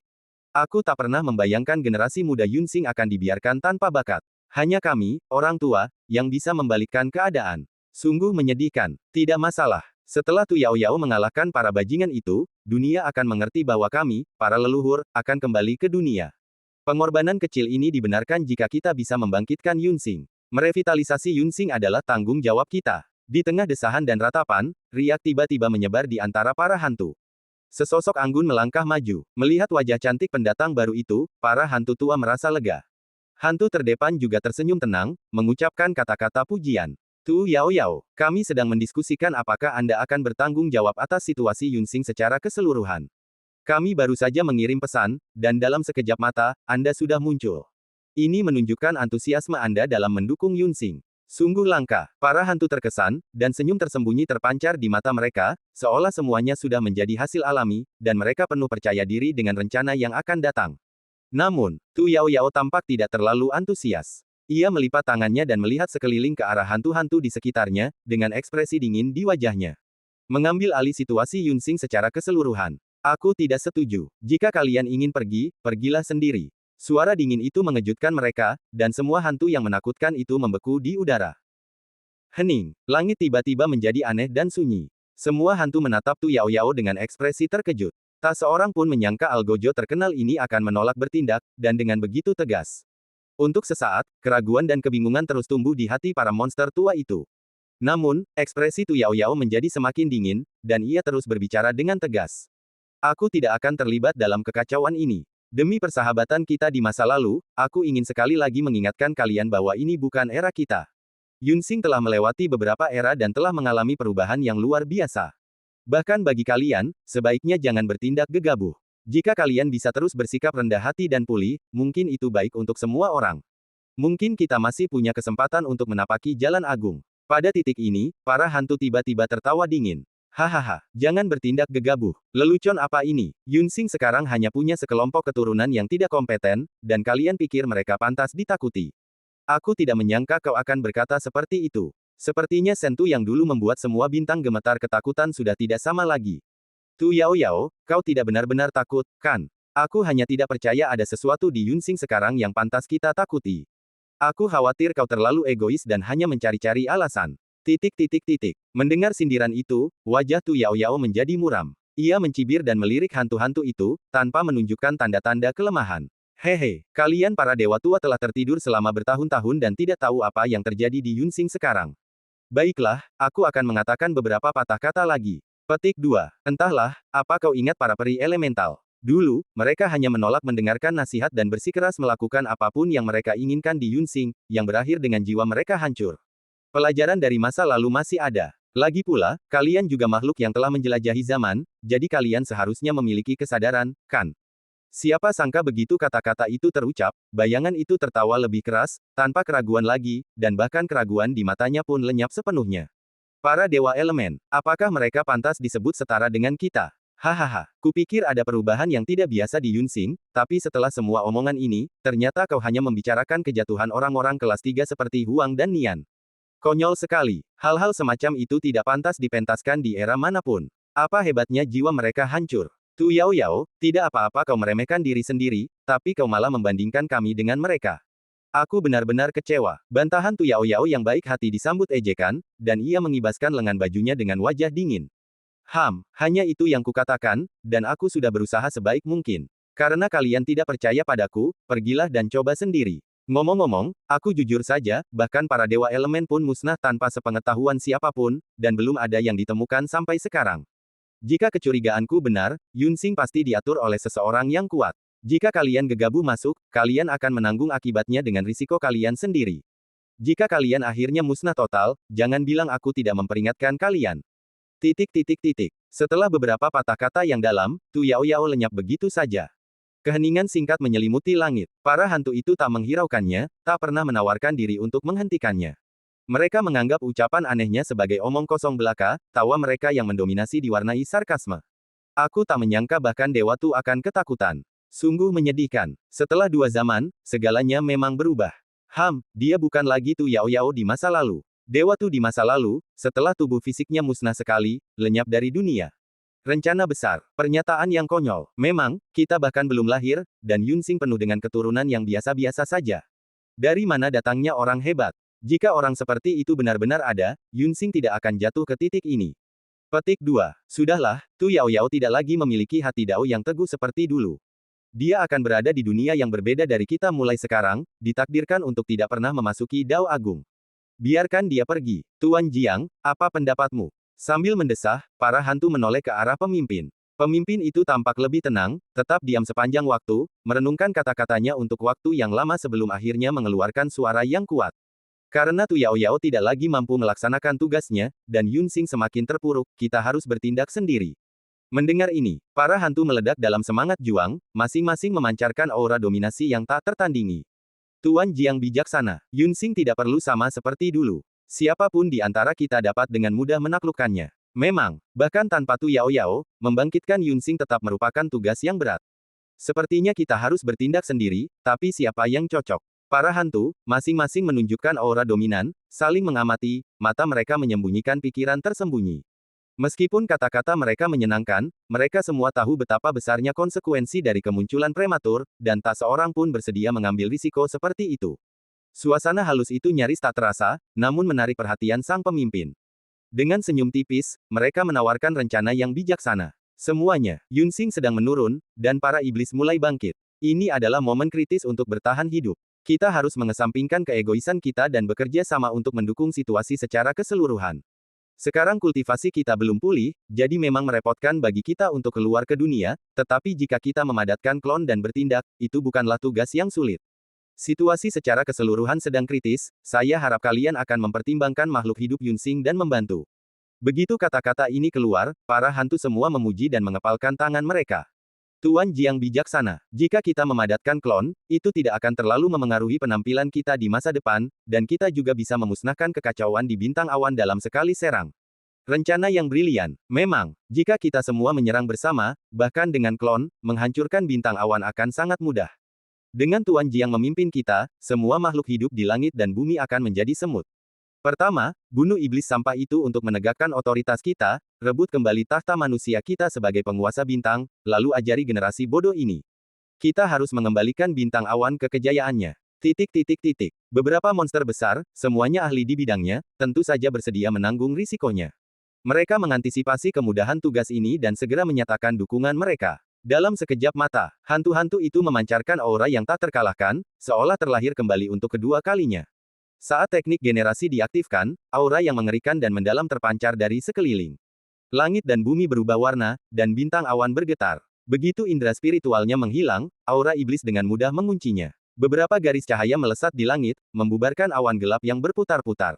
Speaker 1: Aku tak pernah membayangkan generasi muda Yunsing akan dibiarkan tanpa bakat. Hanya kami, orang tua, yang bisa membalikkan keadaan. Sungguh menyedihkan. Tidak masalah. Setelah Tu Yao Yao mengalahkan para bajingan itu, dunia akan mengerti bahwa kami, para leluhur, akan kembali ke dunia. Pengorbanan kecil ini dibenarkan jika kita bisa membangkitkan Yunsing. Merevitalisasi Yunsing adalah tanggung jawab kita. Di tengah desahan dan ratapan, riak tiba-tiba menyebar di antara para hantu. Sesosok anggun melangkah maju. Melihat wajah cantik pendatang baru itu, para hantu tua merasa lega. Hantu terdepan juga tersenyum tenang, mengucapkan kata-kata pujian. Tu Yao Yao, kami sedang mendiskusikan apakah Anda akan bertanggung jawab atas situasi Yunsing secara keseluruhan. Kami baru saja mengirim pesan, dan dalam sekejap mata, Anda sudah muncul. Ini menunjukkan antusiasme Anda dalam mendukung Yunsing. Sungguh langka. Para hantu terkesan, dan senyum tersembunyi terpancar di mata mereka, seolah semuanya sudah menjadi hasil alami, dan mereka penuh percaya diri dengan rencana yang akan datang. Namun, Tu Yao Yao tampak tidak terlalu antusias. Ia melipat tangannya dan melihat sekeliling ke arah hantu-hantu di sekitarnya, dengan ekspresi dingin di wajahnya. Mengambil alih situasi Yunsing secara keseluruhan. Aku tidak setuju. Jika kalian ingin pergi, pergilah sendiri. Suara dingin itu mengejutkan mereka, dan semua hantu yang menakutkan itu membeku di udara. Hening, langit tiba-tiba menjadi aneh dan sunyi. Semua hantu menatap Tu Yao Yao dengan ekspresi terkejut. Tak seorang pun menyangka Algojo terkenal ini akan menolak bertindak, dan dengan begitu tegas. Untuk sesaat, keraguan dan kebingungan terus tumbuh di hati para monster tua itu. Namun, ekspresi Tu Yao Yao menjadi semakin dingin, dan ia terus berbicara dengan tegas. Aku tidak akan terlibat dalam kekacauan ini. Demi persahabatan kita di masa lalu, aku ingin sekali lagi mengingatkan kalian bahwa ini bukan era kita. Yunsing telah melewati beberapa era dan telah mengalami perubahan yang luar biasa. Bahkan bagi kalian, sebaiknya jangan bertindak gegabah. Jika kalian bisa terus bersikap rendah hati dan pulih, mungkin itu baik untuk semua orang. Mungkin kita masih punya kesempatan untuk menapaki jalan agung. Pada titik ini, para hantu tiba-tiba tertawa dingin. Hahaha, jangan bertindak gegabah. Lelucon apa ini? Yunsing sekarang hanya punya sekelompok keturunan yang tidak kompeten, dan kalian pikir mereka pantas ditakuti. Aku tidak menyangka kau akan berkata seperti itu. Sepertinya sentu yang dulu membuat semua bintang gemetar ketakutan sudah tidak sama lagi. Tu Yao Yao, kau tidak benar-benar takut, kan? Aku hanya tidak percaya ada sesuatu di Yunsing sekarang yang pantas kita takuti. Aku khawatir kau terlalu egois dan hanya mencari-cari alasan. Mendengar sindiran itu, wajah Tu Yao Yao menjadi muram. Ia mencibir dan melirik hantu-hantu itu, tanpa menunjukkan tanda-tanda kelemahan. Hehe, kalian para dewa tua telah tertidur selama bertahun-tahun dan tidak tahu apa yang terjadi di Yunsing sekarang. Baiklah, aku akan mengatakan beberapa patah kata lagi. Petik 2. Entahlah, apa kau ingat para peri elemental? Dulu, mereka hanya menolak mendengarkan nasihat dan bersikeras melakukan apapun yang mereka inginkan di Yunsing, yang berakhir dengan jiwa mereka hancur. Pelajaran dari masa lalu masih ada. Lagi pula, kalian juga makhluk yang telah menjelajahi zaman, jadi kalian seharusnya memiliki kesadaran, kan? Siapa sangka begitu kata-kata itu terucap, bayangan itu tertawa lebih keras, tanpa keraguan lagi, dan bahkan keraguan di matanya pun lenyap sepenuhnya. Para dewa elemen, apakah mereka pantas disebut setara dengan kita? Hahaha, kupikir ada perubahan yang tidak biasa di Yunsing, tapi setelah semua omongan ini, ternyata kau hanya membicarakan kejatuhan orang-orang kelas 3 seperti Huang dan Nian. Konyol sekali. Hal-hal semacam itu tidak pantas dipentaskan di era manapun. Apa hebatnya jiwa mereka hancur. Tu Yao Yao, tidak apa-apa kau meremehkan diri sendiri, tapi kau malah membandingkan kami dengan mereka. Aku benar-benar kecewa. Bantahan Tu Yao Yao yang baik hati disambut ejekan, dan ia mengibaskan lengan bajunya dengan wajah dingin. Hanya itu yang kukatakan, dan aku sudah berusaha sebaik mungkin. Karena kalian tidak percaya padaku, pergilah dan coba sendiri. Ngomong-ngomong, aku jujur saja, bahkan para dewa elemen pun musnah tanpa sepengetahuan siapapun, dan belum ada yang ditemukan sampai sekarang. Jika kecurigaanku benar, Yunsing pasti diatur oleh seseorang yang kuat. Jika kalian gegabah masuk, kalian akan menanggung akibatnya dengan risiko kalian sendiri. Jika kalian akhirnya musnah total, jangan bilang aku tidak memperingatkan kalian. Setelah beberapa patah kata yang dalam, Tu Yao Yao lenyap begitu saja. Keheningan singkat menyelimuti langit. Para hantu itu tak menghiraukannya, tak pernah menawarkan diri untuk menghentikannya. Mereka menganggap ucapan anehnya sebagai omong kosong belaka, tawa mereka yang mendominasi diwarnai sarkasme. Aku tak menyangka bahkan Dewa Tu akan ketakutan. Sungguh menyedihkan. Setelah 2 zaman, segalanya memang berubah. Dia bukan lagi Tu Yao Yao di masa lalu. Dewa Tu di masa lalu, setelah tubuh fisiknya musnah sekali, lenyap dari dunia. Rencana besar, pernyataan yang konyol. Memang, kita bahkan belum lahir, dan Yunsing penuh dengan keturunan yang biasa-biasa saja. Dari mana datangnya orang hebat? Jika orang seperti itu benar-benar ada, Yunsing tidak akan jatuh ke titik ini. Petik 2. Sudahlah, Tu Yao Yao tidak lagi memiliki hati Dao yang teguh seperti dulu. Dia akan berada di dunia yang berbeda dari kita mulai sekarang, ditakdirkan untuk tidak pernah memasuki Dao Agung. Biarkan dia pergi. Tuan Jiang, apa pendapatmu? Sambil mendesah, para hantu menoleh ke arah pemimpin. Pemimpin itu tampak lebih tenang, tetap diam sepanjang waktu, merenungkan kata-katanya untuk waktu yang lama sebelum akhirnya mengeluarkan suara yang kuat. Karena Tu Yao Yao tidak lagi mampu melaksanakan tugasnya, dan Yunsing semakin terpuruk, kita harus bertindak sendiri. Mendengar ini, para hantu meledak dalam semangat juang, masing-masing memancarkan aura dominasi yang tak tertandingi. Tuan Jiang bijaksana, Yunsing tidak perlu sama seperti dulu. Siapapun di antara kita dapat dengan mudah menaklukkannya. Memang, bahkan tanpa Tu Yao Yao, membangkitkan Yunsing tetap merupakan tugas yang berat. Sepertinya kita harus bertindak sendiri, tapi siapa yang cocok? Para hantu, masing-masing menunjukkan aura dominan, saling mengamati, mata mereka menyembunyikan pikiran tersembunyi. Meskipun kata-kata mereka menyenangkan, mereka semua tahu betapa besarnya konsekuensi dari kemunculan prematur, dan tak seorang pun bersedia mengambil risiko seperti itu. Suasana halus itu nyaris tak terasa, namun menarik perhatian sang pemimpin. Dengan senyum tipis, mereka menawarkan rencana yang bijaksana. Semuanya, Yunsing sedang menurun, dan para iblis mulai bangkit. Ini adalah momen kritis untuk bertahan hidup. Kita harus mengesampingkan keegoisan kita dan bekerja sama untuk mendukung situasi secara keseluruhan. Sekarang kultivasi kita belum pulih, jadi memang merepotkan bagi kita untuk keluar ke dunia, tetapi jika kita memadatkan klon dan bertindak, itu bukanlah tugas yang sulit. Situasi secara keseluruhan sedang kritis, saya harap kalian akan mempertimbangkan makhluk hidup Yunsing dan membantu. Begitu kata-kata ini keluar, para hantu semua memuji dan mengepalkan tangan mereka. Tuan Jiang bijaksana, jika kita memadatkan klon, itu tidak akan terlalu memengaruhi penampilan kita di masa depan, dan kita juga bisa memusnahkan kekacauan di bintang awan dalam sekali serang. Rencana yang brilian. Memang, jika kita semua menyerang bersama, bahkan dengan klon, menghancurkan bintang awan akan sangat mudah. Dengan Tuan Jiang memimpin kita, semua makhluk hidup di langit dan bumi akan menjadi semut. Pertama, bunuh iblis sampah itu untuk menegakkan otoritas kita, rebut kembali tahta manusia kita sebagai penguasa bintang, lalu ajari generasi bodoh ini. Kita harus mengembalikan bintang awan ke kejayaannya. Beberapa monster besar, semuanya ahli di bidangnya, tentu saja bersedia menanggung risikonya. Mereka mengantisipasi kemudahan tugas ini dan segera menyatakan dukungan mereka. Dalam sekejap mata, hantu-hantu itu memancarkan aura yang tak terkalahkan, seolah terlahir kembali untuk kedua kalinya. Saat teknik generasi diaktifkan, aura yang mengerikan dan mendalam terpancar dari sekeliling. Langit dan bumi berubah warna, dan bintang awan bergetar. Begitu indera spiritualnya menghilang, aura iblis dengan mudah menguncinya. Beberapa garis cahaya melesat di langit, membubarkan awan gelap yang berputar-putar.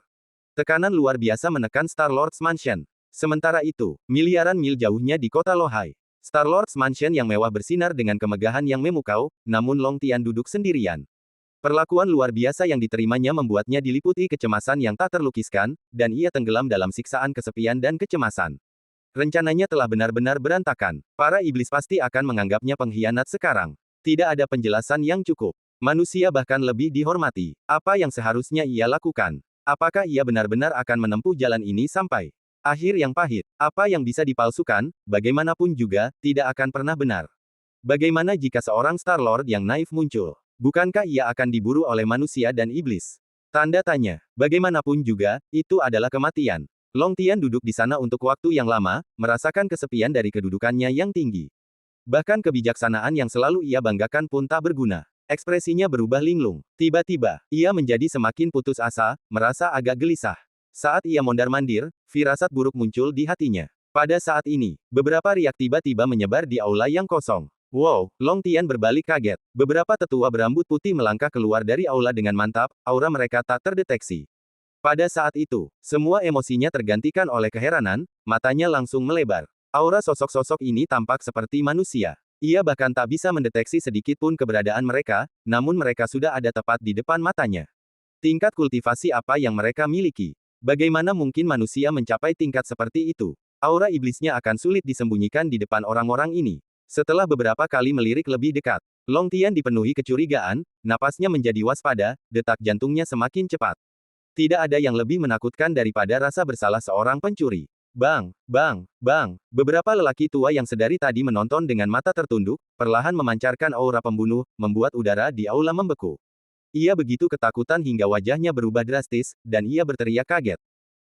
Speaker 1: Tekanan luar biasa menekan Star-Lord's Mansion. Sementara itu, miliaran mil jauhnya di kota Lohai. Star-Lord's Mansion yang mewah bersinar dengan kemegahan yang memukau, namun Long Tian duduk sendirian. Perlakuan luar biasa yang diterimanya membuatnya diliputi kecemasan yang tak terlukiskan, dan ia tenggelam dalam siksaan kesepian dan kecemasan. Rencananya telah benar-benar berantakan. Para iblis pasti akan menganggapnya pengkhianat sekarang. Tidak ada penjelasan yang cukup. Manusia bahkan lebih dihormati. Apa yang seharusnya ia lakukan? Apakah ia benar-benar akan menempuh jalan ini sampai akhir yang pahit? Apa yang bisa dipalsukan, bagaimanapun juga, tidak akan pernah benar. Bagaimana jika seorang Star-Lord yang naif muncul? Bukankah ia akan diburu oleh manusia dan iblis? Tanda tanya. Bagaimanapun juga, itu adalah kematian. Long Tian duduk di sana untuk waktu yang lama, merasakan kesepian dari kedudukannya yang tinggi. Bahkan kebijaksanaan yang selalu ia banggakan pun tak berguna. Ekspresinya berubah linglung. Tiba-tiba, ia menjadi semakin putus asa, merasa agak gelisah. Saat ia mondar-mandir, firasat buruk muncul di hatinya. Pada saat ini, beberapa riak tiba-tiba menyebar di aula yang kosong. Wow, Long Tian berbalik kaget. Beberapa tetua berambut putih melangkah keluar dari aula dengan mantap, aura mereka tak terdeteksi. Pada saat itu, semua emosinya tergantikan oleh keheranan, matanya langsung melebar. Aura sosok-sosok ini tampak seperti manusia. Ia bahkan tak bisa mendeteksi sedikit pun keberadaan mereka, namun mereka sudah ada tepat di depan matanya. Tingkat kultivasi apa yang mereka miliki? Bagaimana mungkin manusia mencapai tingkat seperti itu? Aura iblisnya akan sulit disembunyikan di depan orang-orang ini. Setelah beberapa kali melirik lebih dekat, Long Tian dipenuhi kecurigaan, napasnya menjadi waspada, detak jantungnya semakin cepat. Tidak ada yang lebih menakutkan daripada rasa bersalah seorang pencuri. Bang, bang, bang, beberapa lelaki tua yang sedari tadi menonton dengan mata tertunduk, perlahan memancarkan aura pembunuh, membuat udara di aula membeku. Ia begitu ketakutan hingga wajahnya berubah drastis, dan ia berteriak kaget.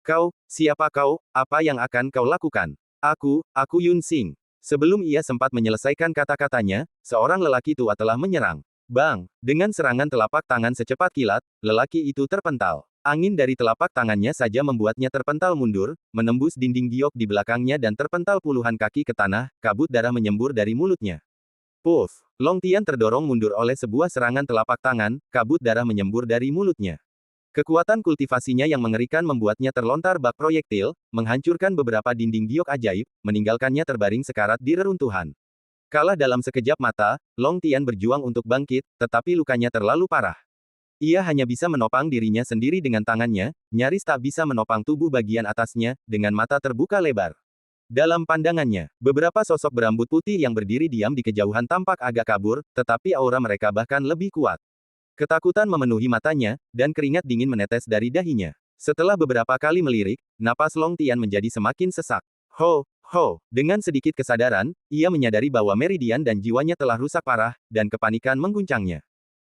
Speaker 1: Kau, siapa kau, apa yang akan kau lakukan? Aku Yunsing. Sebelum ia sempat menyelesaikan kata-katanya, seorang lelaki tua telah menyerang. Bang! Dengan serangan telapak tangan secepat kilat, lelaki itu terpental. Angin dari telapak tangannya saja membuatnya terpental mundur, menembus dinding giok di belakangnya dan terpental puluhan kaki ke tanah, kabut darah menyembur dari mulutnya. Puff! Long Tian terdorong mundur oleh sebuah serangan telapak tangan, kabut darah menyembur dari mulutnya. Kekuatan kultivasinya yang mengerikan membuatnya terlontar bak proyektil, menghancurkan beberapa dinding giok ajaib, meninggalkannya terbaring sekarat di reruntuhan. Kalah dalam sekejap mata, Long Tian berjuang untuk bangkit, tetapi lukanya terlalu parah. Ia hanya bisa menopang dirinya sendiri dengan tangannya, nyaris tak bisa menopang tubuh bagian atasnya, dengan mata terbuka lebar. Dalam pandangannya, beberapa sosok berambut putih yang berdiri diam di kejauhan tampak agak kabur, tetapi aura mereka bahkan lebih kuat. Ketakutan memenuhi matanya, dan keringat dingin menetes dari dahinya. Setelah beberapa kali melirik, napas Long Tian menjadi semakin sesak. Ho, ho, dengan sedikit kesadaran, ia menyadari bahwa meridian dan jiwanya telah rusak parah, dan kepanikan mengguncangnya.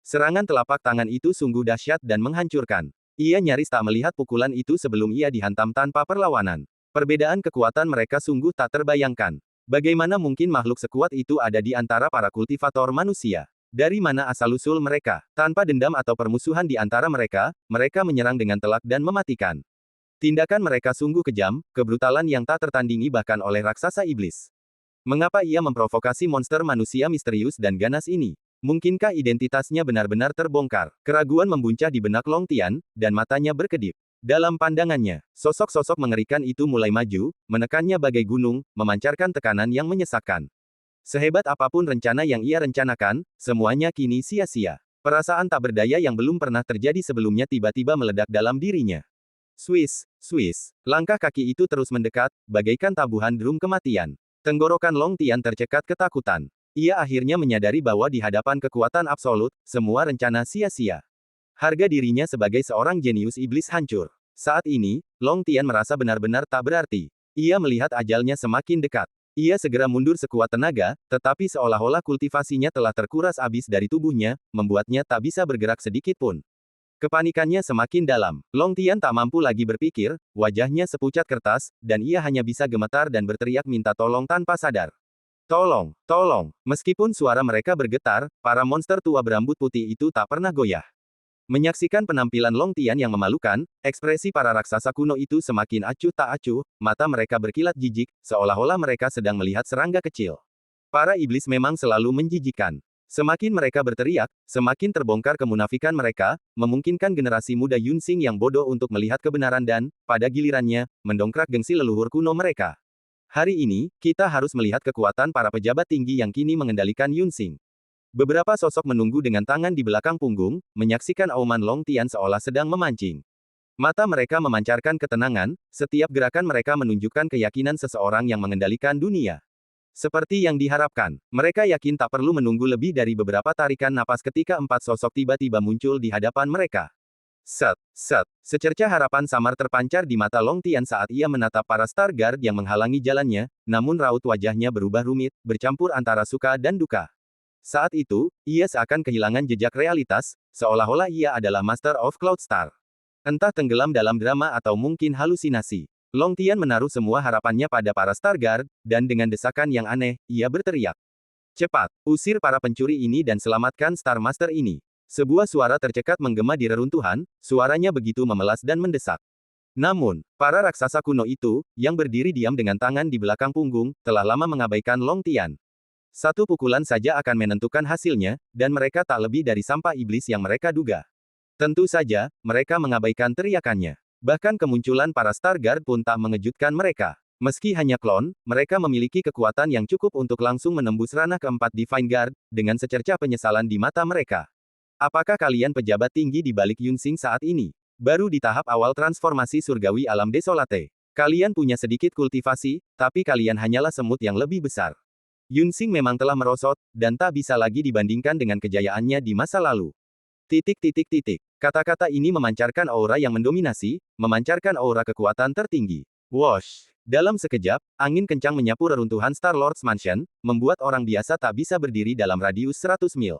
Speaker 1: Serangan telapak tangan itu sungguh dahsyat dan menghancurkan. Ia nyaris tak melihat pukulan itu sebelum ia dihantam tanpa perlawanan. Perbedaan kekuatan mereka sungguh tak terbayangkan. Bagaimana mungkin makhluk sekuat itu ada di antara para kultivator manusia? Dari mana asal-usul mereka? Tanpa dendam atau permusuhan di antara mereka, mereka menyerang dengan telak dan mematikan. Tindakan mereka sungguh kejam, kebrutalan yang tak tertandingi bahkan oleh raksasa iblis. Mengapa ia memprovokasi monster manusia misterius dan ganas ini? Mungkinkah identitasnya benar-benar terbongkar? Keraguan membuncah di benak Long Tian, dan matanya berkedip. Dalam pandangannya, sosok-sosok mengerikan itu mulai maju, menekannya bagai gunung, memancarkan tekanan yang menyesakkan. Sehebat apapun rencana yang ia rencanakan, semuanya kini sia-sia. Perasaan tak berdaya yang belum pernah terjadi sebelumnya tiba-tiba meledak dalam dirinya. Swiss, Swiss. Langkah kaki itu terus mendekat, bagaikan tabuhan drum kematian. Tenggorokan Long Tian tercekat ketakutan. Ia akhirnya menyadari bahwa di hadapan kekuatan absolut, semua rencana sia-sia. Harga dirinya sebagai seorang jenius iblis hancur. Saat ini, Long Tian merasa benar-benar tak berarti. Ia melihat ajalnya semakin dekat. Ia segera mundur sekuat tenaga, tetapi seolah-olah kultivasinya telah terkuras habis dari tubuhnya, membuatnya tak bisa bergerak sedikit pun. Kepanikannya semakin dalam. Long Tian tak mampu lagi berpikir, wajahnya sepucat kertas, dan ia hanya bisa gemetar dan berteriak minta tolong tanpa sadar. Tolong, tolong. Meskipun suara mereka bergetar, para monster tua berambut putih itu tak pernah goyah. Menyaksikan penampilan Long Tian yang memalukan, ekspresi para raksasa kuno itu semakin acuh tak acuh, mata mereka berkilat jijik, seolah-olah mereka sedang melihat serangga kecil. Para iblis memang selalu menjijikkan. Semakin mereka berteriak, semakin terbongkar kemunafikan mereka, memungkinkan generasi muda Yunsing yang bodoh untuk melihat kebenaran dan, pada gilirannya, mendongkrak gengsi leluhur kuno mereka. Hari ini, kita harus melihat kekuatan para pejabat tinggi yang kini mengendalikan Yunsing. Beberapa sosok menunggu dengan tangan di belakang punggung, menyaksikan auman Long Tian seolah sedang memancing. Mata mereka memancarkan ketenangan, setiap gerakan mereka menunjukkan keyakinan seseorang yang mengendalikan dunia. Seperti yang diharapkan, mereka yakin tak perlu menunggu lebih dari beberapa tarikan napas ketika empat sosok tiba-tiba muncul di hadapan mereka. Set, set. Secercah harapan samar terpancar di mata Long Tian saat ia menatap para Star Guard yang menghalangi jalannya, namun raut wajahnya berubah rumit, bercampur antara suka dan duka. Saat itu, ia seakan kehilangan jejak realitas, seolah-olah ia adalah Master of Cloud Star. Entah tenggelam dalam drama atau mungkin halusinasi. Long Tian menaruh semua harapannya pada para Star Guard, dan dengan desakan yang aneh, ia berteriak. Cepat, usir para pencuri ini dan selamatkan Star Master ini. Sebuah suara tercekat menggema di reruntuhan, suaranya begitu memelas dan mendesak. Namun, para raksasa kuno itu, yang berdiri diam dengan tangan di belakang punggung, telah lama mengabaikan Long Tian. Satu pukulan saja akan menentukan hasilnya, dan mereka tak lebih dari sampah iblis yang mereka duga. Tentu saja, mereka mengabaikan teriakannya. Bahkan kemunculan para Star Guard pun tak mengejutkan mereka. Meski hanya klon, mereka memiliki kekuatan yang cukup untuk langsung menembus ranah keempat Divine Guard, dengan secercah penyesalan di mata mereka. Apakah kalian pejabat tinggi di balik Yunsing saat ini? Baru di tahap awal transformasi surgawi alam desolate. Kalian punya sedikit kultivasi, tapi kalian hanyalah semut yang lebih besar. Yunsing memang telah merosot, dan tak bisa lagi dibandingkan dengan kejayaannya di masa lalu. Titik titik titik. Kata-kata ini memancarkan aura yang mendominasi, memancarkan aura kekuatan tertinggi. Wosh! Dalam sekejap, angin kencang menyapu reruntuhan Star Lord's Mansion, membuat orang biasa tak bisa berdiri dalam radius 100 mil.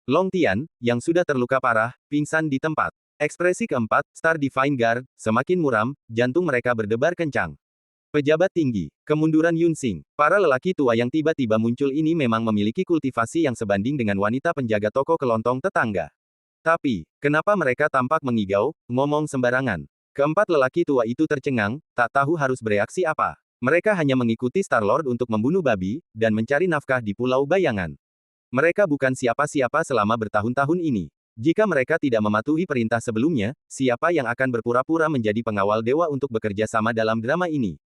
Speaker 1: Long Tian, yang sudah terluka parah, pingsan di tempat. Ekspresi keempat, Star Divine Guard, semakin muram, jantung mereka berdebar kencang. Pejabat tinggi, kemunduran Yunsing. Para lelaki tua yang tiba-tiba muncul ini memang memiliki kultivasi yang sebanding dengan wanita penjaga toko kelontong tetangga. Tapi, kenapa mereka tampak mengigau, ngomong sembarangan? Keempat lelaki tua itu tercengang, tak tahu harus bereaksi apa. Mereka hanya mengikuti Star-Lord untuk membunuh babi, dan mencari nafkah di Pulau Bayangan. Mereka bukan siapa-siapa selama bertahun-tahun ini. Jika mereka tidak mematuhi perintah sebelumnya, siapa yang akan berpura-pura menjadi pengawal dewa untuk bekerja sama dalam drama ini?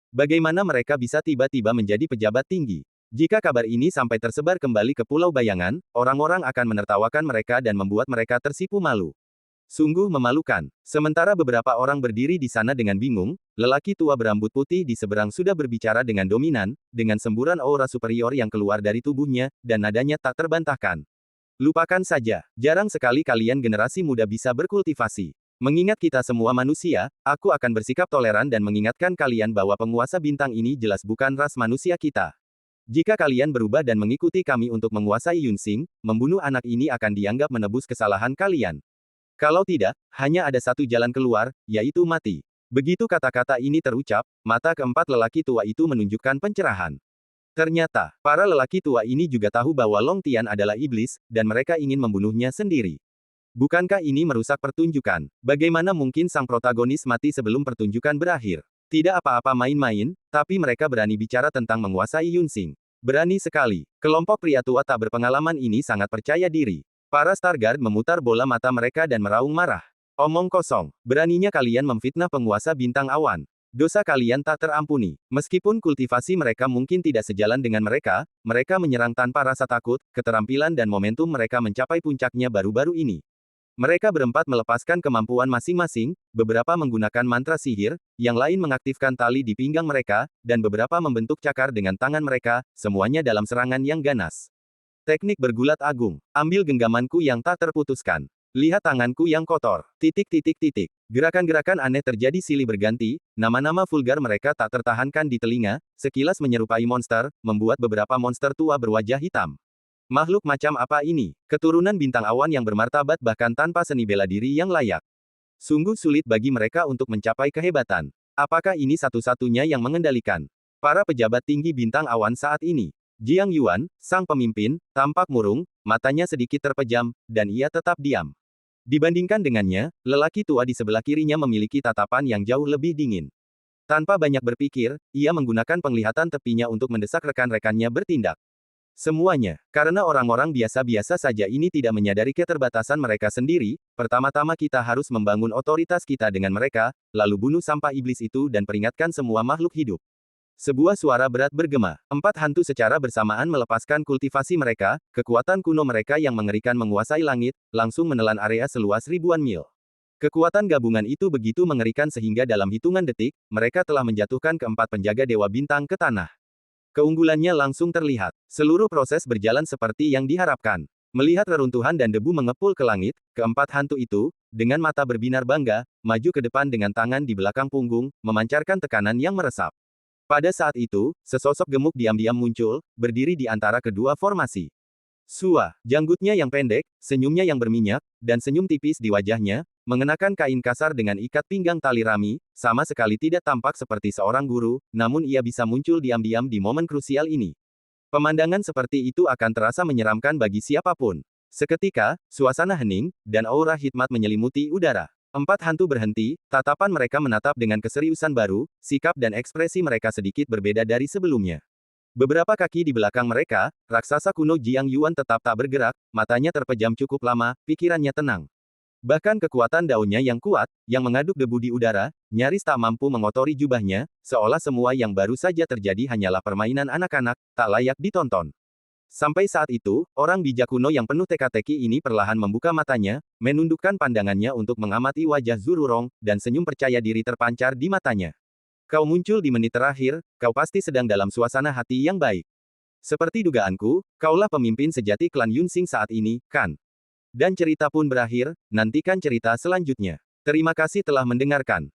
Speaker 1: Bagaimana mereka bisa tiba-tiba menjadi pejabat tinggi? Jika kabar ini sampai tersebar kembali ke Pulau Bayangan, orang-orang akan menertawakan mereka dan membuat mereka tersipu malu. Sungguh memalukan. Sementara beberapa orang berdiri di sana dengan bingung, lelaki tua berambut putih di seberang sudah berbicara dengan dominan, dengan semburan aura superior yang keluar dari tubuhnya, dan nadanya tak terbantahkan. Lupakan saja, jarang sekali kalian generasi muda bisa berkultivasi. Mengingat kita semua manusia, aku akan bersikap toleran dan mengingatkan kalian bahwa penguasa bintang ini jelas bukan ras manusia kita. Jika kalian berubah dan mengikuti kami untuk menguasai Yunsing, membunuh anak ini akan dianggap menebus kesalahan kalian. Kalau tidak, hanya ada satu jalan keluar, yaitu mati. Begitu kata-kata ini terucap, mata keempat lelaki tua itu menunjukkan pencerahan. Ternyata, para lelaki tua ini juga tahu bahwa Long Tian adalah iblis, dan mereka ingin membunuhnya sendiri. Bukankah ini merusak pertunjukan? Bagaimana mungkin sang protagonis mati sebelum pertunjukan berakhir? Tidak apa-apa main-main, tapi mereka berani bicara tentang menguasai Yunsing. Berani sekali. Kelompok pria tua tak berpengalaman ini sangat percaya diri. Para Starguard memutar bola mata mereka dan meraung marah. Omong kosong. Beraninya kalian memfitnah penguasa bintang awan. Dosa kalian tak terampuni. Meskipun kultivasi mereka mungkin tidak sejalan dengan mereka, mereka menyerang tanpa rasa takut, keterampilan dan momentum mereka mencapai puncaknya baru-baru ini. Mereka berempat melepaskan kemampuan masing-masing, beberapa menggunakan mantra sihir, yang lain mengaktifkan tali di pinggang mereka, dan beberapa membentuk cakar dengan tangan mereka, semuanya dalam serangan yang ganas. Teknik bergulat agung. Ambil genggamanku yang tak terputuskan. Lihat tanganku yang kotor. Titik. Gerakan-gerakan aneh terjadi silih berganti, nama-nama vulgar mereka tak tertahankan di telinga, sekilas menyerupai monster, membuat beberapa monster tua berwajah hitam. Makhluk macam apa ini? Keturunan bintang awan yang bermartabat bahkan tanpa seni bela diri yang layak. Sungguh sulit bagi mereka untuk mencapai kehebatan. Apakah ini satu-satunya yang mengendalikan para pejabat tinggi bintang awan saat ini? Jiang Yuan, sang pemimpin, tampak murung, matanya sedikit terpejam, dan ia tetap diam. Dibandingkan dengannya, lelaki tua di sebelah kirinya memiliki tatapan yang jauh lebih dingin. Tanpa banyak berpikir, ia menggunakan penglihatan tepinya untuk mendesak rekan-rekannya bertindak. Semuanya, karena orang-orang biasa-biasa saja ini tidak menyadari keterbatasan mereka sendiri, pertama-tama kita harus membangun otoritas kita dengan mereka, lalu bunuh sampah iblis itu dan peringatkan semua makhluk hidup. Sebuah suara berat bergema. Empat hantu secara bersamaan melepaskan kultivasi mereka, kekuatan kuno mereka yang mengerikan menguasai langit, langsung menelan area seluas ribuan mil. Kekuatan gabungan itu begitu mengerikan sehingga dalam hitungan detik, mereka telah menjatuhkan keempat penjaga Dewa Bintang ke tanah. Keunggulannya langsung terlihat. Seluruh proses berjalan seperti yang diharapkan. Melihat reruntuhan dan debu mengepul ke langit, keempat hantu itu, dengan mata berbinar bangga, maju ke depan dengan tangan di belakang punggung, memancarkan tekanan yang meresap. Pada saat itu, sesosok gemuk diam-diam muncul, berdiri di antara kedua formasi. Sua, janggutnya yang pendek, senyumnya yang berminyak, dan senyum tipis di wajahnya, mengenakan kain kasar dengan ikat pinggang tali rami, sama sekali tidak tampak seperti seorang guru, namun ia bisa muncul diam-diam di momen krusial ini. Pemandangan seperti itu akan terasa menyeramkan bagi siapapun. Seketika, suasana hening, dan aura hikmat menyelimuti udara. Empat hantu berhenti, tatapan mereka menatap dengan keseriusan baru, sikap dan ekspresi mereka sedikit berbeda dari sebelumnya. Beberapa kaki di belakang mereka, raksasa kuno Jiang Yuan tetap tak bergerak, matanya terpejam cukup lama, pikirannya tenang. Bahkan kekuatan daunnya yang kuat, yang mengaduk debu di udara, nyaris tak mampu mengotori jubahnya, seolah semua yang baru saja terjadi hanyalah permainan anak-anak, tak layak ditonton. Sampai saat itu, orang bijak kuno yang penuh teka-teki ini perlahan membuka matanya, menundukkan pandangannya untuk mengamati wajah Zururong, dan senyum percaya diri terpancar di matanya. Kau muncul di menit terakhir, kau pasti sedang dalam suasana hati yang baik. Seperti dugaanku, kaulah pemimpin sejati klan Yunsing saat ini, kan? Dan cerita pun berakhir, nantikan cerita selanjutnya. Terima kasih telah mendengarkan.